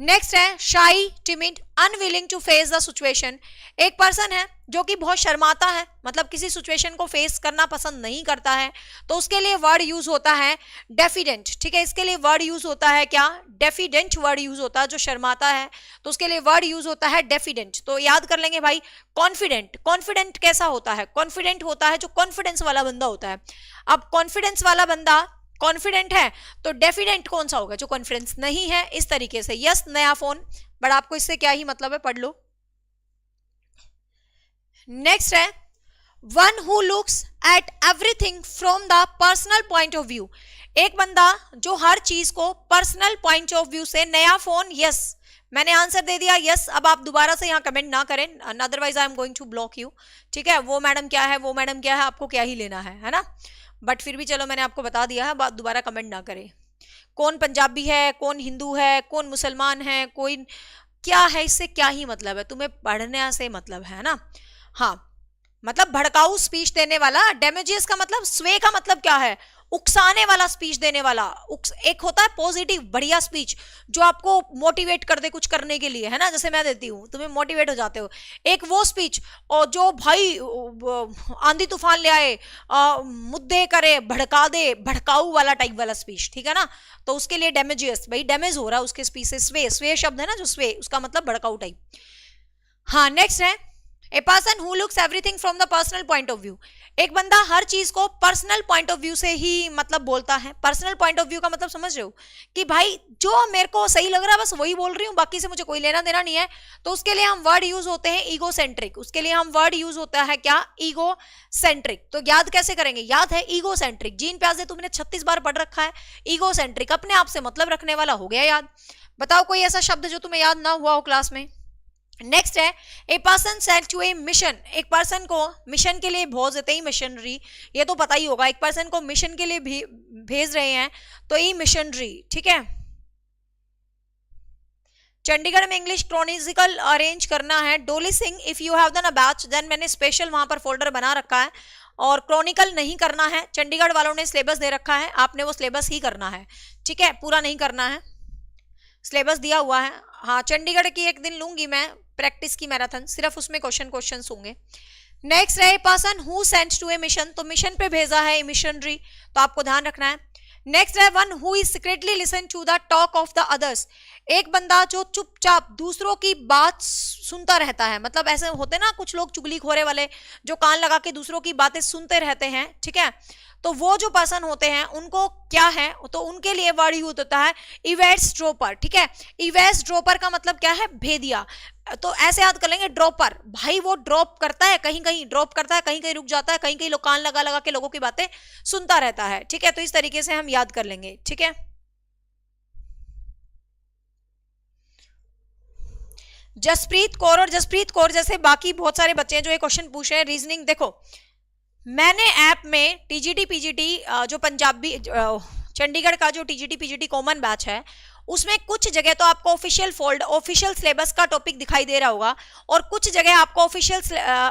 नेक्स्ट है shy, timid, unwilling to face the situation. एक पर्सन है जो कि बहुत शर्माता है, मतलब किसी सिचुएशन को फेस करना पसंद नहीं करता है, तो उसके लिए वर्ड यूज होता है डेफिडेंट। ठीक है, इसके लिए वर्ड यूज होता है क्या, डेफिडेंट वर्ड यूज होता है। जो शर्माता है तो उसके लिए वर्ड यूज होता है डेफिडेंट। तो याद कर लेंगे भाई, कॉन्फिडेंट। कॉन्फिडेंट कैसा होता है, कॉन्फिडेंट होता है जो कॉन्फिडेंस वाला बंदा होता है। अब कॉन्फिडेंस वाला बंदा कॉन्फिडेंट है, तो डेफिडेंट कौन सा होगा, जो कॉन्फिडेंस नहीं है। इस तरीके से यस नया फोन, बट आपको इससे क्या ही मतलब है, पढ़ लो। नेक्स्ट है one who looks at everything from the personal point of view. एक बंदा जो हर चीज को पर्सनल पॉइंट ऑफ व्यू से, नया फोन, यस मैंने आंसर दे दिया यस। अब आप दोबारा से यहाँ कमेंट ना करें, otherwise I am going to block you. ठीक है, वो मैडम क्या है, वो मैडम क्या है, आपको क्या ही लेना है ना। बट फिर भी चलो मैंने आपको बता दिया है, बात दोबारा कमेंट ना करें। कौन पंजाबी है, कौन हिंदू है, कौन मुसलमान है, कोई क्या है, इससे क्या ही मतलब है, तुम्हें पढ़ने से मतलब है ना। हाँ, मतलब भड़काऊ स्पीच देने वाला। डैमेजियस का मतलब, स्वे का मतलब क्या है, उकसाने वाला स्पीच देने वाला। एक होता है पॉजिटिव बढ़िया स्पीच जो आपको मोटिवेट कर दे कुछ करने के लिए, है ना, जैसे मैं देती हूँ, तुम्हें मोटिवेट हो जाते हो। एक वो स्पीच और जो भाई आंधी तूफान ले आए, मुद्दे करे, भड़का दे, भड़काऊ वाला टाइप वाला स्पीच। ठीक है ना, तो उसके लिए डैमेजियस, भाई डैमेज हो रहा है उसके स्पीच से। स्वे, स्वे शब्द है ना जो स्वे, उसका मतलब भड़काऊ टाइप। हाँ, नेक्स्ट है a person who looks everything from the personal point of view. एक बंदा हर चीज को पर्सनल पॉइंट ऑफ व्यू से ही मतलब बोलता है। पर्सनल पॉइंट ऑफ व्यू का मतलब समझ रहे हो, कि भाई जो मेरे को सही लग रहा है बस वही बोल रही हूँ, बाकी से मुझे कोई लेना देना नहीं है। तो उसके लिए हम वर्ड यूज होते हैं ईगो सेंट्रिक। उसके लिए हम वर्ड यूज होता है क्या, ईगो सेंट्रिक। तो याद कैसे करेंगे, याद है ईगो सेंट्रिक, जीन प्याजे तुमने 36 बार पढ़ रखा है। ईगो सेंट्रिक अपने आप से मतलब रखने वाला हो गया याद। बताओ कोई ऐसा शब्द जो तुम्हें याद ना हुआ हो क्लास में। नेक्स्ट है a person set to a mission. एक पर्सन को मिशन के लिए भेज देते ही, मिशनरी, ये तो पता ही होगा, एक पर्सन को मिशन के लिए भेज रहे हैं तो ई मिशनरी। ठीक है, चंडीगढ़ में इंग्लिश क्रॉनिकल अरेंज करना है, Dolly Singh if you have done a batch, then मैंने स्पेशल वहां पर फोल्डर बना रखा है। और क्रॉनिकल नहीं करना है, चंडीगढ़ वालों ने सिलेबस दे रखा है, आपने वो सिलेबस ही करना है। ठीक है, पूरा नहीं करना है, सिलेबस दिया हुआ है। हाँ, चंडीगढ़ की एक दिन लूंगी मैं प्रैक्टिस की मैराथन, सिर्फ उसमें क्वेश्चन होंगे। नेक्स्ट है person who sent to a mission, तो मिशन पे भेजा है मिशनरी, तो आपको ध्यान रखना है। नेक्स्ट है one who is secretly listen to the talk of the others. एक बंदा जो चुपचाप दूसरों की बात सुनता रहता है, मतलब ऐसे होते ना कुछ लोग चुगलीखोरे वाले, जो कान लगा के दूसरों की बातें सुनते रहते हैं। ठीक है, तो वो जो पर्सन होते हैं उनको क्या है, तो उनके लिए वर्ड यूज होता है इवेट्स ड्रॉपर। ठीक है, इवेट्स ड्रॉपर का मतलब क्या है, भेदिया। तो ऐसे याद कर लेंगे, ड्रॉपर, भाई वो ड्रॉप करता है, कहीं कहीं ड्रॉप करता है, कहीं कहीं रुक जाता है, कहीं कहीं लोग कान लगा लगा के लोगों की बातें सुनता रहता है। ठीक है, तो इस तरीके से हम याद कर लेंगे। ठीक है, जसप्रीत कौर और जसप्रीत कौर जैसे बाकी बहुत सारे बच्चे हैं जो ये क्वेश्चन पूछ रहे हैं रीजनिंग। देखो, मैंने ऐप में टीजीटी पीजीटी जो पंजाबी चंडीगढ़ का जो टीजीटी पीजीटी कॉमन बैच है, उसमें कुछ जगह तो आपको ऑफिशियल सिलेबस का टॉपिक दिखाई दे रहा होगा, और कुछ जगह आपको ऑफिशियल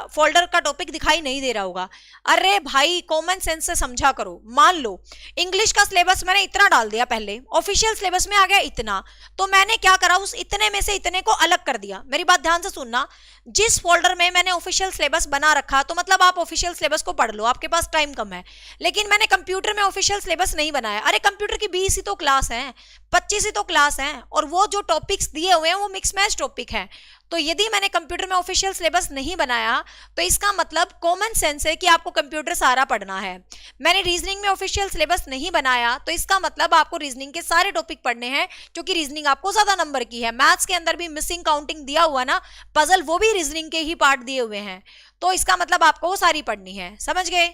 फोल्डर का टॉपिक दिखाई नहीं दे रहा होगा। अरे भाई कॉमन सेंस से समझा करो। मान लो इंग्लिश का सिलेबस मैंने इतना डाल दिया, पहले ऑफिशियल सिलेबस में आ गया इतना, तो मैंने क्या करा, उस इतने में से इतने को अलग कर दिया। मेरी बात ध्यान से सुनना, जिस फोल्डर में मैंने ऑफिशियल सिलेबस बना रखा, तो मतलब आप ऑफिशियल सिलेबस को पढ़ लो, आपके पास टाइम कम है। लेकिन मैंने कंप्यूटर में ऑफिशियल सिलेबस नहीं बनाया। अरे कंप्यूटर की 20 ही तो क्लास है, 25 ही तो क्लास है, और वो जो टॉपिक्स दिए हुए हैं वो मिक्स मैच टॉपिक है। तो यदि मैंने कंप्यूटर में ऑफिशियल सिलेबस नहीं बनाया, तो इसका मतलब कॉमन सेंस है कि आपको कंप्यूटर सारा पढ़ना है। मैंने रीजनिंग में ऑफिशियल सिलेबस नहीं बनाया, तो इसका मतलब आपको रीजनिंग के सारे टॉपिक पढ़ने हैं, क्योंकि रीजनिंग आपको ज्यादा नंबर की है। मैथ्स के अंदर भी मिसिंग काउंटिंग दिया हुआ ना, पजल, वो भी रीजनिंग के ही पार्ट दिए हुए हैं, तो इसका मतलब आपको वो सारी पढ़नी है। समझ गए?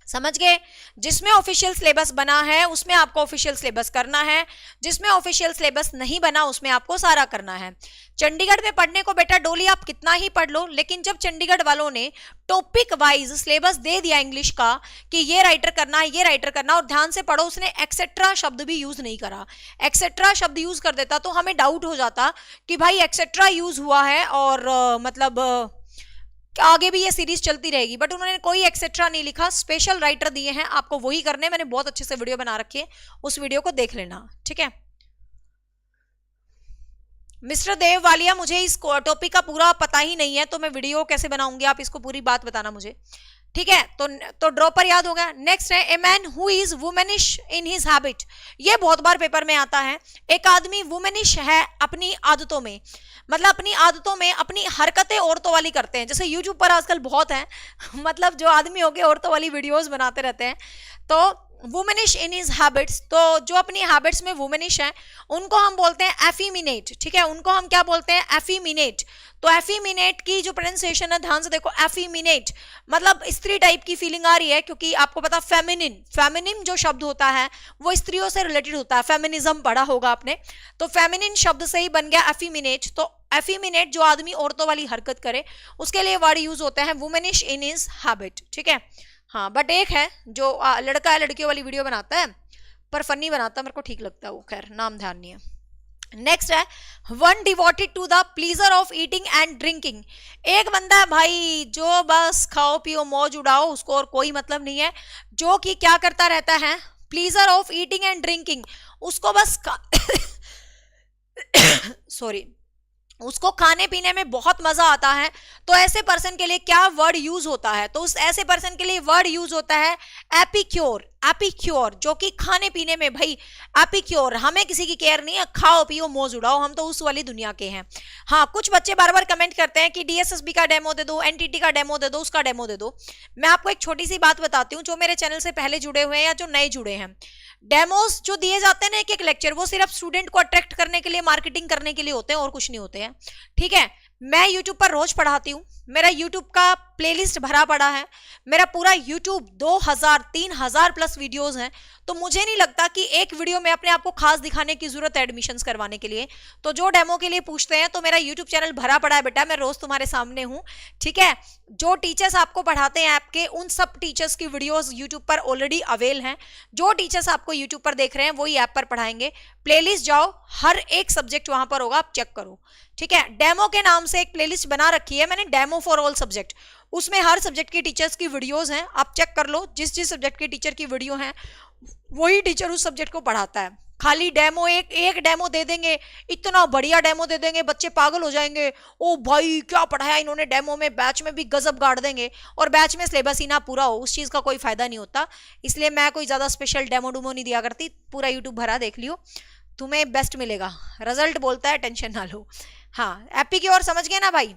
समझ गए? जिसमें ऑफिशियल सिलेबस बना है उसमें आपको ऑफिशियल सिलेबस करना है, जिसमें ऑफिशियल सिलेबस नहीं बना उसमें आपको सारा करना है। चंडीगढ़ में पढ़ने को बेटा डोली आप कितना ही पढ़ लो, लेकिन जब चंडीगढ़ वालों ने टॉपिक वाइज सिलेबस दे दिया इंग्लिश का कि ये राइटर करना है, ये राइटर करना, और ध्यान से पढ़ो, उसने एक्सेट्रा शब्द भी यूज नहीं करा। एक्सेट्रा शब्द यूज कर देता तो हमें डाउट हो जाता कि भाई एक्सेट्रा यूज हुआ है और आगे भी ये सीरीज चलती रहेगी, बट उन्होंने कोई एक्सेट्रा नहीं लिखा, स्पेशल राइटर दिए हैं, आपको वही करने। मैंने बहुत अच्छे से वीडियो बना रखी है, उस वीडियो को देख लेना, ठीक है। मिस्टर देव वालिया, मुझे इस टॉपिक का पूरा पता ही नहीं है तो मैं वीडियो कैसे बनाऊंगी, आप इसको पूरी बात बताना मुझे, ठीक है। तो ड्रॉपर याद हो गया। नेक्स्ट है a man who is womanish in his habit. ये बहुत बार पेपर में आता है। एक आदमी वुमेनिश है अपनी आदतों में, मतलब अपनी आदतों में अपनी हरकतें औरतों वाली करते हैं। जैसे यूट्यूब पर आजकल बहुत है मतलब जो आदमी हो गए औरतों वाली वीडियोस बनाते रहते हैं, तो वुमेनिश इन हिज हैबिट्स, तो जो अपनी हैबिट्स में वुमेनिश है उनको हम बोलते हैं एफीमिनेट, ठीक है। उनको हम क्या बोलते हैं? एफीमिनेट। तो एफीमिनेट की जो प्रोनाउंसिएशन है ध्यान से देखो, एफीमिनेट मतलब स्त्री टाइप की फीलिंग आ रही है, क्योंकि आपको पता फेमिनिन, फेमिनिन जो शब्द होता है वो स्त्रियों से रिलेटेड होता है, फेमिनिज्म पढ़ा होगा आपने, तो फेमिनिन शब्द से ही बन गया एफीमिनेट। तो एफीमिनेट जो आदमी औरतों वाली हरकत करे उसके लिए वर्ड यूज होता है वुमेनिश इन हिज हैबिट, ठीक है। हाँ, बट एक है जो लड़का है लड़कियों वाली वीडियो बनाता है पर फनी बनाता है, मेरे को ठीक लगता है वो, खैर नाम ध्यान नहीं है। नेक्स्ट है one devoted to the pleasure of eating and drinking. एक बंदा है भाई जो बस खाओ पियो मौज उड़ाओ, उसको और कोई मतलब नहीं है, जो कि क्या करता रहता है? Pleaser of eating and drinking, उसको बस सॉरी उसको खाने पीने में बहुत मजा आता है। तो ऐसे पर्सन के लिए क्या वर्ड यूज होता है? तो उस ऐसे पर्सन के लिए वर्ड यूज होता है एपिक्योर। एपिक्योर जो कि खाने पीने में, भाई एपिक्योर, हमें किसी की केयर नहीं है, खाओ पियो मौज उड़ाओ, हम तो उस वाली दुनिया के हैं। हाँ, कुछ बच्चे बार बार कमेंट करते हैं कि डीएसएसबी का डेमो दे दो, एनटीटी का डेमो दे दो, उसका डेमो दे दो। मैं आपको एक छोटी सी बात बताती हूँ, जो मेरे चैनल से पहले जुड़े हुए हैं या जो नए जुड़े हैं, डेमोस जो दिए जाते हैं ना एक एक लेक्चर, वो सिर्फ स्टूडेंट को अट्रैक्ट करने के लिए, मार्केटिंग करने के लिए होते हैं और कुछ नहीं होते हैं, ठीक है। मैं YouTube पर रोज पढ़ाती हूँ, मेरा YouTube का प्लेलिस्ट भरा पड़ा है, मेरा पूरा YouTube 2000-3000 प्लस वीडियोस हैं, तो मुझे नहीं लगता कि एक वीडियो में अपने आप को खास दिखाने की जरूरत है एडमिशंस करवाने के लिए। तो जो डेमो के लिए पूछते हैं, तो मेरा YouTube चैनल भरा पड़ा है बेटा, मैं रोज तुम्हारे सामने हूँ, ठीक है। जो टीचर्स आपको पढ़ाते हैं ऐप के, उन सब टीचर्स की वीडियोस YouTube पर ऑलरेडी अवेल हैं। जो टीचर्स आपको YouTube पर देख रहे हैं वही ऐप पर पढ़ाएंगे। प्लेलिस्ट जाओ, हर एक सब्जेक्ट वहां पर होगा, आप चेक करो, ठीक है। डेमो के नाम से एक प्लेलिस्ट बना रखी है मैंने, डेमो फॉर ऑल सब्जेक्ट, उसमें हर सब्जेक्ट के टीचर्स की वीडियोस हैं, आप चेक कर लो। जिस जिस सब्जेक्ट के टीचर की वीडियो है वही टीचर उस सब्जेक्ट को पढ़ाता है। खाली डेमो एक डेमो दे देंगे, इतना बढ़िया डेमो दे देंगे, बच्चे पागल हो जाएंगे, ओ भाई क्या पढ़ाया इन्होंने डेमो में, बैच में भी गजब गाड़ देंगे, और बैच में सिलेबस ही ना पूरा हो, उस चीज का कोई फायदा नहीं होता। इसलिए मैं कोई ज्यादा स्पेशल डेमो डूमो नहीं दिया करती, पूरा यूट्यूब भरा देख लियो, तुम्हें बेस्ट मिलेगा, रिजल्ट बोलता है, टेंशन ना लो। हाँ, एपी की ओर समझ गए ना भाई।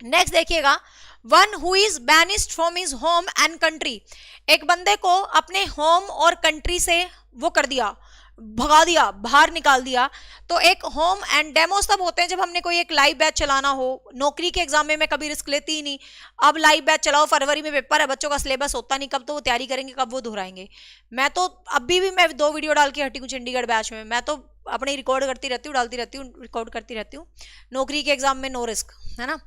नेक्स्ट देखिएगा, one who is banished from his home and country. एक बंदे को अपने होम और कंट्री से वो कर दिया, भगा दिया, बाहर निकाल दिया। तो एक होम एंड डेमोस तब होते हैं जब हमने कोई एक लाइव बैच चलाना हो। नौकरी के एग्जाम में मैं कभी रिस्क लेती ही नहीं, अब लाइव बैच चलाओ, फरवरी में पेपर है, बच्चों का सिलेबस होता नहीं, कब तो वो तैयारी करेंगे, कब वो दोहराएंगे। मैं तो अभी भी मैं 2 वीडियो डाल के हटी हूँ चंडीगढ़ बैच में, मैं तो अपनी रिकॉर्ड करती रहती हूँ, डालती रहती हूँ, रिकॉर्ड करती रहती हूँ। नौकरी के एग्जाम में नो रिस्क, है ना।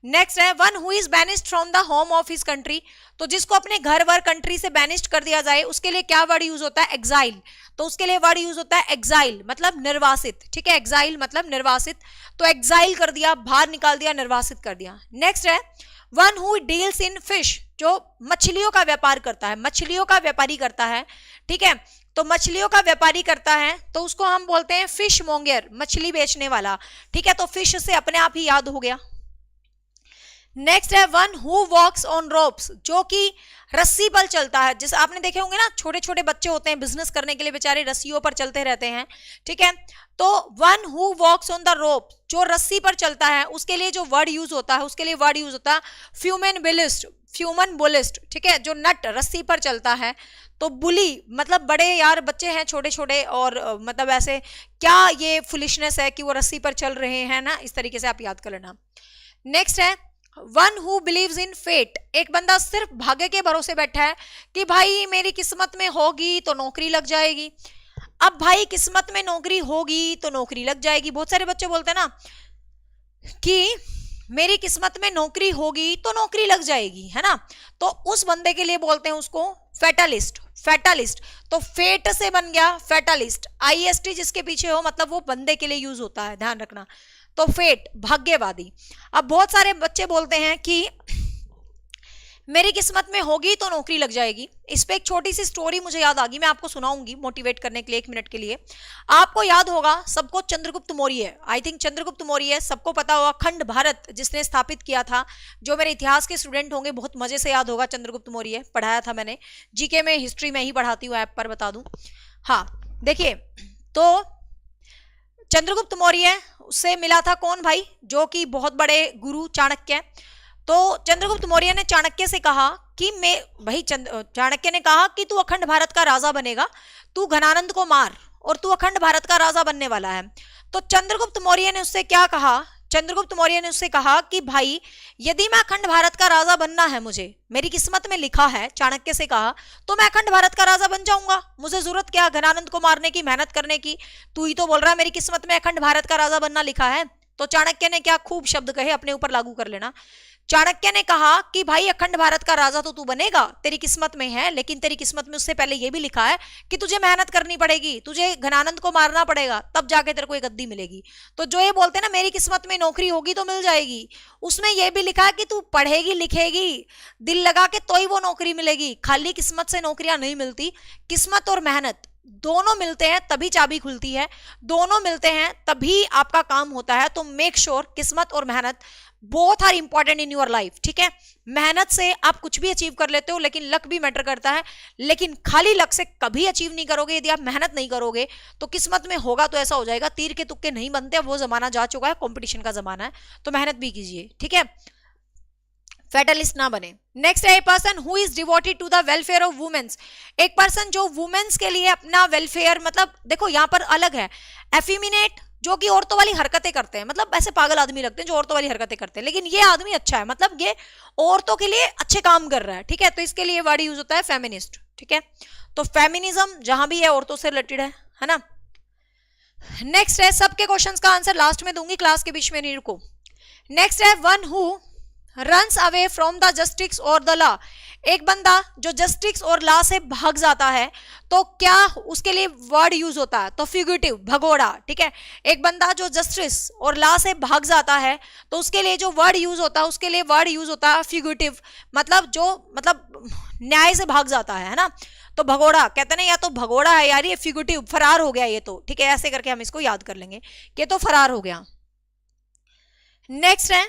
नेक्स्ट है one who is banished from the home of his country. तो जिसको अपने घर वर कंट्री से बैनिस्ड कर दिया जाए, उसके लिए क्या वर्ड यूज होता है? एग्जाइल। तो उसके लिए वर्ड यूज होता है एग्जाइल, मतलब निर्वासित, ठीक है। एग्जाइल मतलब निर्वासित, तो एग्जाइल कर दिया, बाहर निकाल दिया, निर्वासित कर दिया। नेक्स्ट है one who deals in fish, जो मछलियों का व्यापार करता है, मछलियों का व्यापारी करता है, ठीक है। तो मछलियों का व्यापारी करता है तो उसको हम बोलते हैं फिश मोंगर, मछली बेचने वाला, ठीक है। तो फिश से अपने आप ही याद हो गया। नेक्स्ट है one who walks on ropes, जो कि रस्सी पर चलता है। जैसे आपने देखे होंगे ना, छोटे छोटे बच्चे होते हैं बिजनेस करने के लिए, बेचारे रस्सियों पर चलते रहते हैं, ठीक है। तो one who walks on the rope, जो रस्सी पर चलता है, उसके लिए जो वर्ड यूज होता है, उसके लिए वर्ड यूज होता है फ्यूमनबुलिस्ट, फ्यूमनबुलिस्ट, ठीक है। जो नट रस्सी पर चलता है। तो बुली मतलब बड़े यार बच्चे हैं छोटे छोटे, और मतलब ऐसे क्या ये फुलिशनेस है कि वो रस्सी पर चल रहे हैं ना, इस तरीके से आप याद कर लेना। नेक्स्ट है one who believes in fate, एक बंदा सिर्फ भाग्य के भरोसे बैठा है कि भाई मेरी किस्मत में होगी तो नौकरी लग जाएगी। अब भाई किस्मत में नौकरी होगी तो नौकरी लग जाएगी, बहुत सारे बच्चे बोलते हैं ना कि मेरी किस्मत में नौकरी होगी तो नौकरी लग जाएगी, है ना। तो उस बंदे के लिए बोलते हैं उसको फैटालिस्ट। फैटालिस्ट तो फेट से बन गया फैटालिस्ट, आईएसटी जिसके पीछे हो मतलब वो बंदे के लिए यूज होता है, ध्यान रखना। तो फेट भाग्यवादी। अब बहुत सारे बच्चे बोलते हैं कि मेरी किस्मत में होगी तो नौकरी लग जाएगी। इस पे एक छोटी सी स्टोरी मुझे याद आ गई, मैं आपको सुनाऊंगी मोटिवेट करने के लिए 1 मिनट के लिए। आपको याद होगा सबको चंद्रगुप्त मौर्य, आई थिंक चंद्रगुप्त मौर्य सबको पता होगा, अखंड भारत जिसने स्थापित किया था। जो मेरे इतिहास के स्टूडेंट होंगे बहुत मजे से याद होगा, चंद्रगुप्त मौर्य पढ़ाया था मैंने, जीके में हिस्ट्री में ही पढ़ाती हूँ, ऐप पर बता दूं। हाँ देखिए, तो चंद्रगुप्त मौर्य से मिला था कौन भाई, जो कि बहुत बड़े गुरु चाणक्य। तो चंद्रगुप्त मौर्य ने चाणक्य से कहा कि मैं भाई चाणक्य ने कहा कि तू अखंड भारत का राजा बनेगा, तू घनानंद को मार और तू अखंड भारत का राजा बनने वाला है। तो चंद्रगुप्त मौर्य ने उससे क्या कहा, चंद्रगुप्त मौर्य ने उससे कहा कि भाई यदि मैं अखंड भारत का राजा बनना है, मुझे मेरी किस्मत में लिखा है, चाणक्य से कहा, तो मैं अखंड भारत का राजा बन जाऊंगा, मुझे जरूरत क्या घनानंद को मारने की, मेहनत करने की। तू ही तो बोल रहा है मेरी किस्मत में अखंड भारत का राजा बनना लिखा है। तो चाणक्य ने क्या खूब शब्द कहे, अपने ऊपर लागू कर लेना। चाणक्य ने कहा कि भाई अखंड भारत का राजा तो तू बनेगा, तेरी किस्मत में है, लेकिन तेरी किस्मत में उससे पहले यह भी लिखा है कि तुझे मेहनत करनी पड़ेगी, तुझे घनानंद को मारना पड़ेगा, तब जाके तेरे को एक गद्दी मिलेगी। तो जो ये बोलते हैं ना मेरी किस्मत में नौकरी होगी तो मिल जाएगी, उसमें यह भी लिखा है कि तू पढ़ेगी लिखेगी दिल लगा के तो ही वो नौकरी मिलेगी। खाली किस्मत से नौकरियां नहीं मिलती, किस्मत और मेहनत दोनों मिलते हैं तभी चाबी खुलती है, दोनों मिलते हैं तभी आपका काम होता है। तो मेक श्योर किस्मत और मेहनत both are important in your life, ठीक है। मेहनत से आप कुछ भी अचीव कर लेते हो, लेकिन लक भी मैटर करता है, लेकिन खाली लक से कभी अचीव नहीं करोगे। यदि आप मेहनत नहीं करोगे तो किस्मत में होगा तो ऐसा हो जाएगा, तीर के तुक्के नहीं बनते, वो जमाना जा चुका है, कंपटीशन का जमाना है। तो मेहनत भी कीजिए, ठीक है, फैटलिस्ट ना बने। नेक्स्ट है a person who is devoted to the welfare of womens, एक पर्सन जो वुमेन्स के लिए अपना वेलफेयर, मतलब देखो यहाँ पर अलग है, एफिमिनेट जो कि औरतों वाली हरकतें करते हैं, मतलब ऐसे पागल आदमी लगते हैं जो औरतों वाली हरकतें करते हैं, लेकिन ये आदमी अच्छा है, मतलब ये औरतों के लिए अच्छे काम कर रहा है, ठीक है। तो इसके लिए वर्ड यूज होता है फेमिनिस्ट, ठीक है। तो फेमिनिज्म जहां भी है औरतों से रिलेटेड है ना। नेक्स्ट है, सबके क्वेश्चंस का आंसर लास्ट में दूंगी, क्लास के बीच में नहीं रुको। नेक्स्ट है one who runs away from the justice और द लॉ, एक बंदा जो जस्टिस और लॉ से भाग जाता है तो क्या उसके लिए वर्ड यूज होता है, तो फ्यूगिटिव, भगोड़ा, ठीक है। एक बंदा जो जस्टिस और लॉ से भाग जाता है तो उसके लिए जो वर्ड यूज होता है, उसके लिए वर्ड यूज होता है फ्यूगिटिव, मतलब जो मतलब न्याय से भाग जाता है ना। तो भगोड़ा कहते हैं, या तो भगोड़ा है यार, ये फ्यूगिटिव फरार हो गया ये तो, ठीक है। ऐसे करके हम इसको याद कर लेंगे कि तो फरार हो गया। नेक्स्ट है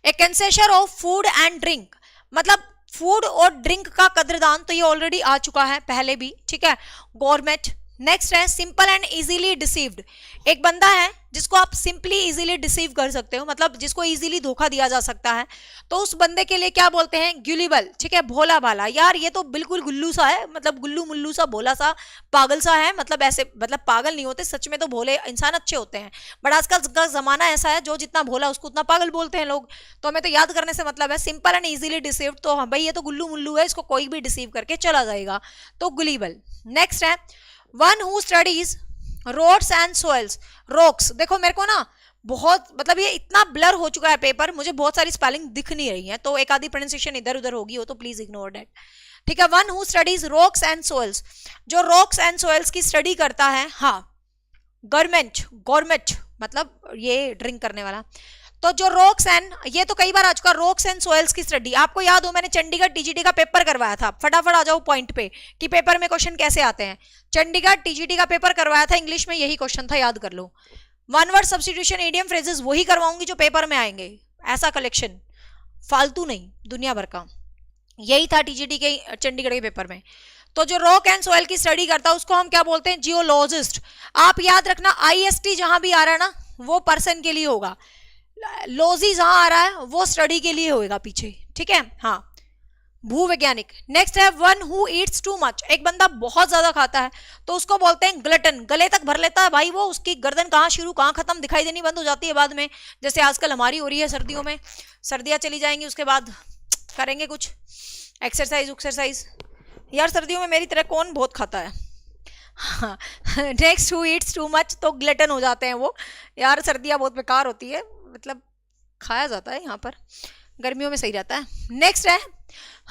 a concession of food and drink, मतलब फूड और ड्रिंक का कदरदान, तो ये ऑलरेडी आ चुका है पहले भी, ठीक है, गवर्नमेंट। नेक्स्ट है सिंपल एंड इजीली डिसीव्ड, एक बंदा है जिसको आप सिंपली इजीली डिसीव कर सकते हो, मतलब जिसको इजीली धोखा दिया जा सकता है, तो उस बंदे के लिए क्या बोलते हैं, ग्यूलिबल, ठीक है, भोला भाला। यार ये तो बिल्कुल गुल्लू सा है, मतलब गुल्लू मुल्लू सा, भोला सा, पागल सा है, मतलब ऐसे, मतलब पागल नहीं होते सच में, तो भोले इंसान अच्छे होते हैं, बट आजकल का जमाना ऐसा है जो जितना भोला उसको उतना पागल बोलते हैं लोग। तो हमें तो याद करने से मतलब है सिंपल एंड इजीली डिसीव्ड, तो हाँ भाई ये तो गुल्लू मुल्लू है, इसको कोई भी डिसीव करके चला जाएगा, तो गुलिबल। नेक्स्ट है one who studies roads and soils, rocks, देखो मेरे को ना बहुत, मतलब ये इतना ब्लर हो चुका है पेपर, मुझे बहुत सारी स्पेलिंग दिख नहीं रही है, तो एक आधी प्रोनाउंसिएशन इधर उधर होगी, हो तो प्लीज इग्नोर दैट, ठीक है। One who studies rocks and soils, जो रॉक्स एंड सोइल्स की स्टडी करता है, हाँ, गवर्नमेंट मतलब ये ड्रिंक करने वाला। तो जो रॉक्स एंड, ये तो कई बार आ चुका, रॉक्स एंड सोइल्स की स्टडी, आपको याद हो मैंने चंडीगढ़ टीजीटी का पेपर करवाया था, फटाफट आ जाओ पॉइंट पे कि पेपर में क्वेश्चन कैसे आते हैं। चंडीगढ़ टीजीटी का पेपर करवाया था, इंग्लिश में यही क्वेश्चन था, याद कर लो। One word substitution, idiom, phrases वही करवाऊंगी जो पेपर में आएंगे, ऐसा कलेक्शन फालतू नहीं, दुनिया भर का, यही था टीजीटी के चंडीगढ़ के पेपर में। तो जो रॉक एंड सोइल की स्टडी करता है उसको हम क्या बोलते हैं, जियोलॉजिस्ट। आप याद रखना आईएसटी जहां भी आ रहा है ना वो पर्सन के लिए होगा, लॉजी जहां आ रहा है वो स्टडी के लिए होएगा पीछे, ठीक है। हाँ भूवैज्ञानिक। नेक्स्ट है one who Yeats too much, एक बंदा बहुत ज्यादा खाता है तो उसको बोलते हैं ग्लटन, गले तक भर लेता है भाई वो, उसकी गर्दन कहाँ शुरू कहाँ खत्म दिखाई देनी बंद हो जाती है बाद में, जैसे आजकल हमारी हो रही है सर्दियों में, सर्दियां चली जाएंगी उसके बाद करेंगे कुछ एक्सरसाइज यार, सर्दियों में मेरी तरह कौन बहुत खाता है। Next who Yeats too much, तो ग्लटन हो जाते हैं वो, यार सर्दियां बहुत बेकार होती है, मतलब खाया जाता है यहाँ पर, गर्मियों में सही रहता है। नेक्स्ट है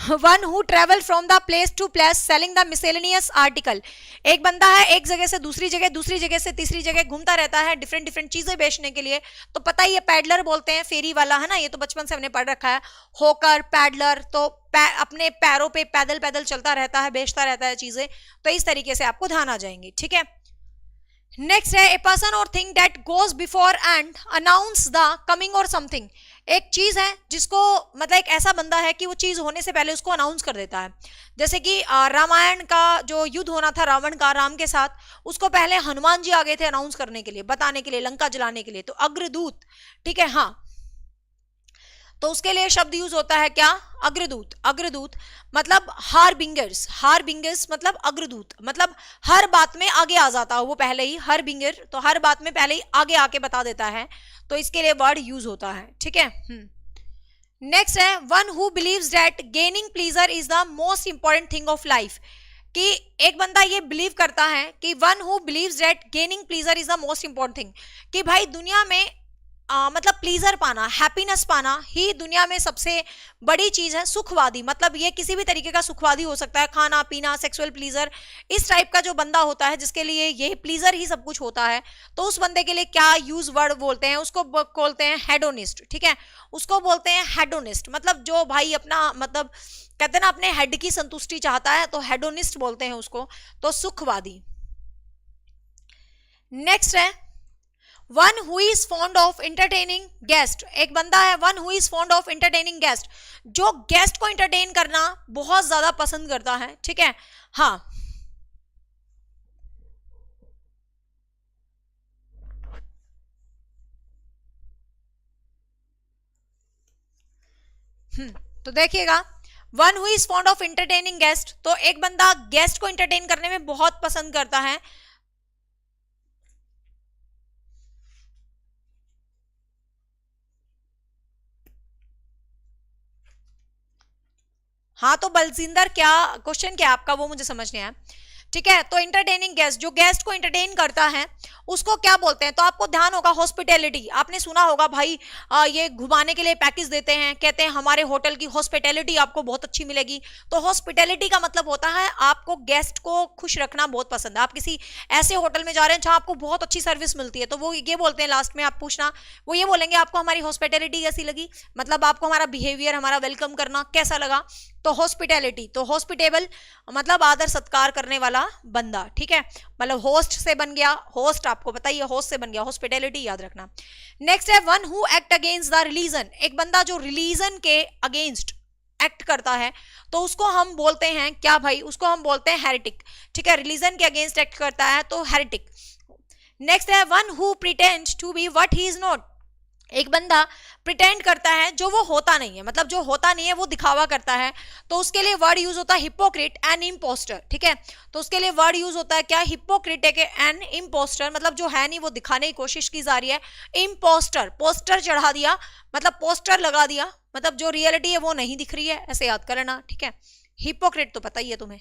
one who travel from the place to place selling the miscellaneous article, एक बंदा है एक जगह से दूसरी जगह, दूसरी जगह से तीसरी जगह घूमता रहता है डिफरेंट डिफरेंट चीजें बेचने के लिए, तो पता ही है पैडलर बोलते हैं, फेरी वाला है ना, ये तो बचपन से हमने पढ़ रखा है, होकर पैडलर, तो अपने पैरों पे पैदल पैदल चलता रहता है, बेचता रहता है चीजें, तो इस तरीके से आपको ध्यान आ जाएंगे, ठीक है। नेक्स्ट है ए पर्सन और thing that goes before and announce the coming और समथिंग, एक चीज है जिसको मतलब एक ऐसा बंदा है कि वो चीज होने से पहले उसको अनाउंस कर देता है, जैसे कि रामायण का जो युद्ध होना था रावण का राम के साथ, उसको पहले हनुमान जी आ गए थे अनाउंस करने के लिए, बताने के लिए, लंका जलाने के लिए, तो अग्रदूत, ठीक है। हाँ, तो उसके लिए शब्द यूज होता है क्या, अग्रदूत। अग्रदूत मतलब हारबिंगर्स, हारबिंगर्स मतलब अग्रदूत, मतलब हर बात में आगे आ जाता है वो पहले ही, हारबिंगर तो हर बात में पहले ही आगे आके बता देता है, तो इसके लिए वर्ड यूज होता है, ठीक है। नेक्स्ट है one who believes that gaining pleaser is the most important thing of life, कि एक बंदा ये बिलीव करता है कि one who believes that gaining pleaser is the most important thing, कि भाई दुनिया में मतलब प्लीजर पाना, हैप्पीनेस पाना ही दुनिया में सबसे बड़ी चीज है। सुखवादी मतलब ये किसी भी तरीके का सुखवादी हो सकता है, खाना पीना, सेक्सुअल प्लीजर, इस टाइप का जो बंदा होता है जिसके लिए ये प्लीजर ही सब कुछ होता है, तो उस बंदे के लिए क्या यूज वर्ड बोलते हैं, उसको बोलते हैं हेडोनिस्ट, ठीक है, उसको बोलते हैं हेडोनिस्ट, मतलब जो भाई अपना मतलब कहते हैं ना अपने हेड की संतुष्टि चाहता है, तो हेडोनिस्ट बोलते हैं उसको, तो सुखवादी। नेक्स्ट है one who is fond of entertaining guest, एक बंदा है one who is fond of entertaining guest, जो गेस्ट को एंटरटेन करना बहुत ज्यादा पसंद करता है, ठीक है। हाँ, तो देखिएगा one who is fond of entertaining guest, तो एक बंदा गेस्ट को एंटरटेन करने में बहुत पसंद करता है। हाँ, तो बलजिंदर क्या क्वेश्चन क्या आपका, वो मुझे समझ नहीं आया, ठीक है। तो इंटरटेनिंग गेस्ट, जो गेस्ट को इंटरटेन करता है उसको क्या बोलते हैं, तो आपको ध्यान होगा हॉस्पिटैलिटी, आपने सुना होगा भाई ये घुमाने के लिए पैकेज देते हैं, कहते हैं हमारे होटल की हॉस्पिटैलिटी आपको बहुत अच्छी मिलेगी, तो हॉस्पिटैलिटी का मतलब होता है आपको गेस्ट को खुश रखना बहुत पसंद है, आप किसी ऐसे होटल में जा रहे हैं जहां आपको बहुत अच्छी सर्विस मिलती है, तो वो ये बोलते हैं लास्ट में आप पूछना, वो ये बोलेंगे आपको हमारी हॉस्पिटैलिटी कैसी लगी, मतलब आपको हमारा बिहेवियर, हमारा वेलकम करना कैसा लगा, तो हॉस्पिटैलिटी, तो हॉस्पिटेबल मतलब आदर सत्कार करने वाला बंदा, ठीक है, मतलब होस्ट से बन गया, होस्ट आपको पता ही है, होस्ट से बन गया, हॉस्पिटैलिटी याद रखना। नेक्स्ट है one who act against the religion, एक बंदा जो रिलीजन के अगेंस्ट एक्ट करता है तो उसको हम बोलते हैं क्या भाई, उसको हम बोलते हैं हेरेटिक, ठीक है, रिलीजन के अगेंस्ट एक्ट करता है तो हेरेटिक। नेक्स्ट है one who pretends to be what he is not, एक बंदा प्रिटेंड करता है जो वो होता नहीं है, मतलब जो होता नहीं है वो दिखावा करता है, तो उसके लिए वर्ड यूज होता है हिपोक्रेट एंड इम्पोस्टर, ठीक है, तो उसके लिए वर्ड यूज होता है क्या, हिपोक्रेट एंड इम्पोस्टर, मतलब जो है नहीं वो दिखाने की कोशिश की जा रही है, इम्पोस्टर पोस्टर चढ़ा दिया, मतलब पोस्टर लगा दिया, मतलब जो रियलिटी है वो नहीं दिख रही है, ऐसे याद करना, ठीक है। हिपोक्रेट तो पता ही है तुम्हें।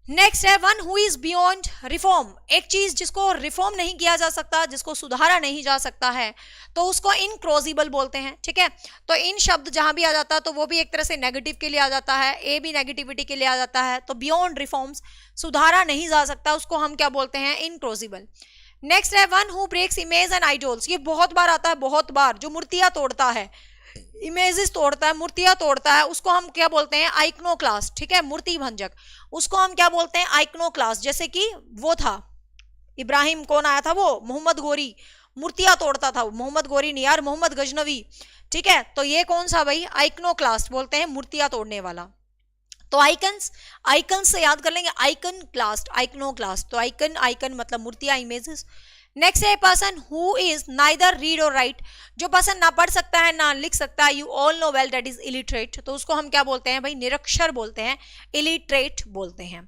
नेक्स्ट है one who is beyond reform, एक चीज जिसको रिफॉर्म नहीं किया जा सकता, जिसको सुधारा नहीं जा सकता है, तो उसको इनक्रोजिबल बोलते हैं, ठीक है। तो इन शब्द जहां भी आ जाता है तो वो भी एक तरह से नेगेटिव के लिए आ जाता है, ए भी नेगेटिविटी के लिए आ जाता है, तो बियॉन्ड रिफॉर्म्स सुधारा नहीं जा सकता, उसको हम क्या बोलते हैं, इनक्रोजिबल। नेक्स्ट है one who breaks image and idols, ये बहुत बार आता है, बहुत बार, जो मूर्तियां तोड़ता है, इमेजेस तोड़ता है, मूर्तियां तोड़ता है, उसको हम क्या बोलते हैं, आइकनोक्लास्ट, ठीक है, मूर्ति भंजक, उसको हम क्या बोलते हैं, आइकनोक्लास्ट। जैसे कि वो था इब्राहिम, कौन आया था वो, मोहम्मद गोरी, मूर्तियां तोड़ता था, मोहम्मद गोरी नहीं यार, मोहम्मद गजनवी, ठीक है, तो ये कौन सा भाई, आइकनोक्लास्ट बोलते हैं मूर्तियां तोड़ने वाला। तो आइकन्स, आइकन से याद कर लेंगे, आइकन क्लास्ट, आइकनोक्लास्ट, तो आइकन, आइकन मतलब मूर्तियां, इमेजेस। नेक्स्ट है person who is neither read और राइट, जो पर्सन ना पढ़ सकता है ना लिख सकता है, you all know well that is illiterate, तो उसको हम क्या बोलते हैं भाई, निरक्षर बोलते हैं, इलिटरेट बोलते हैं।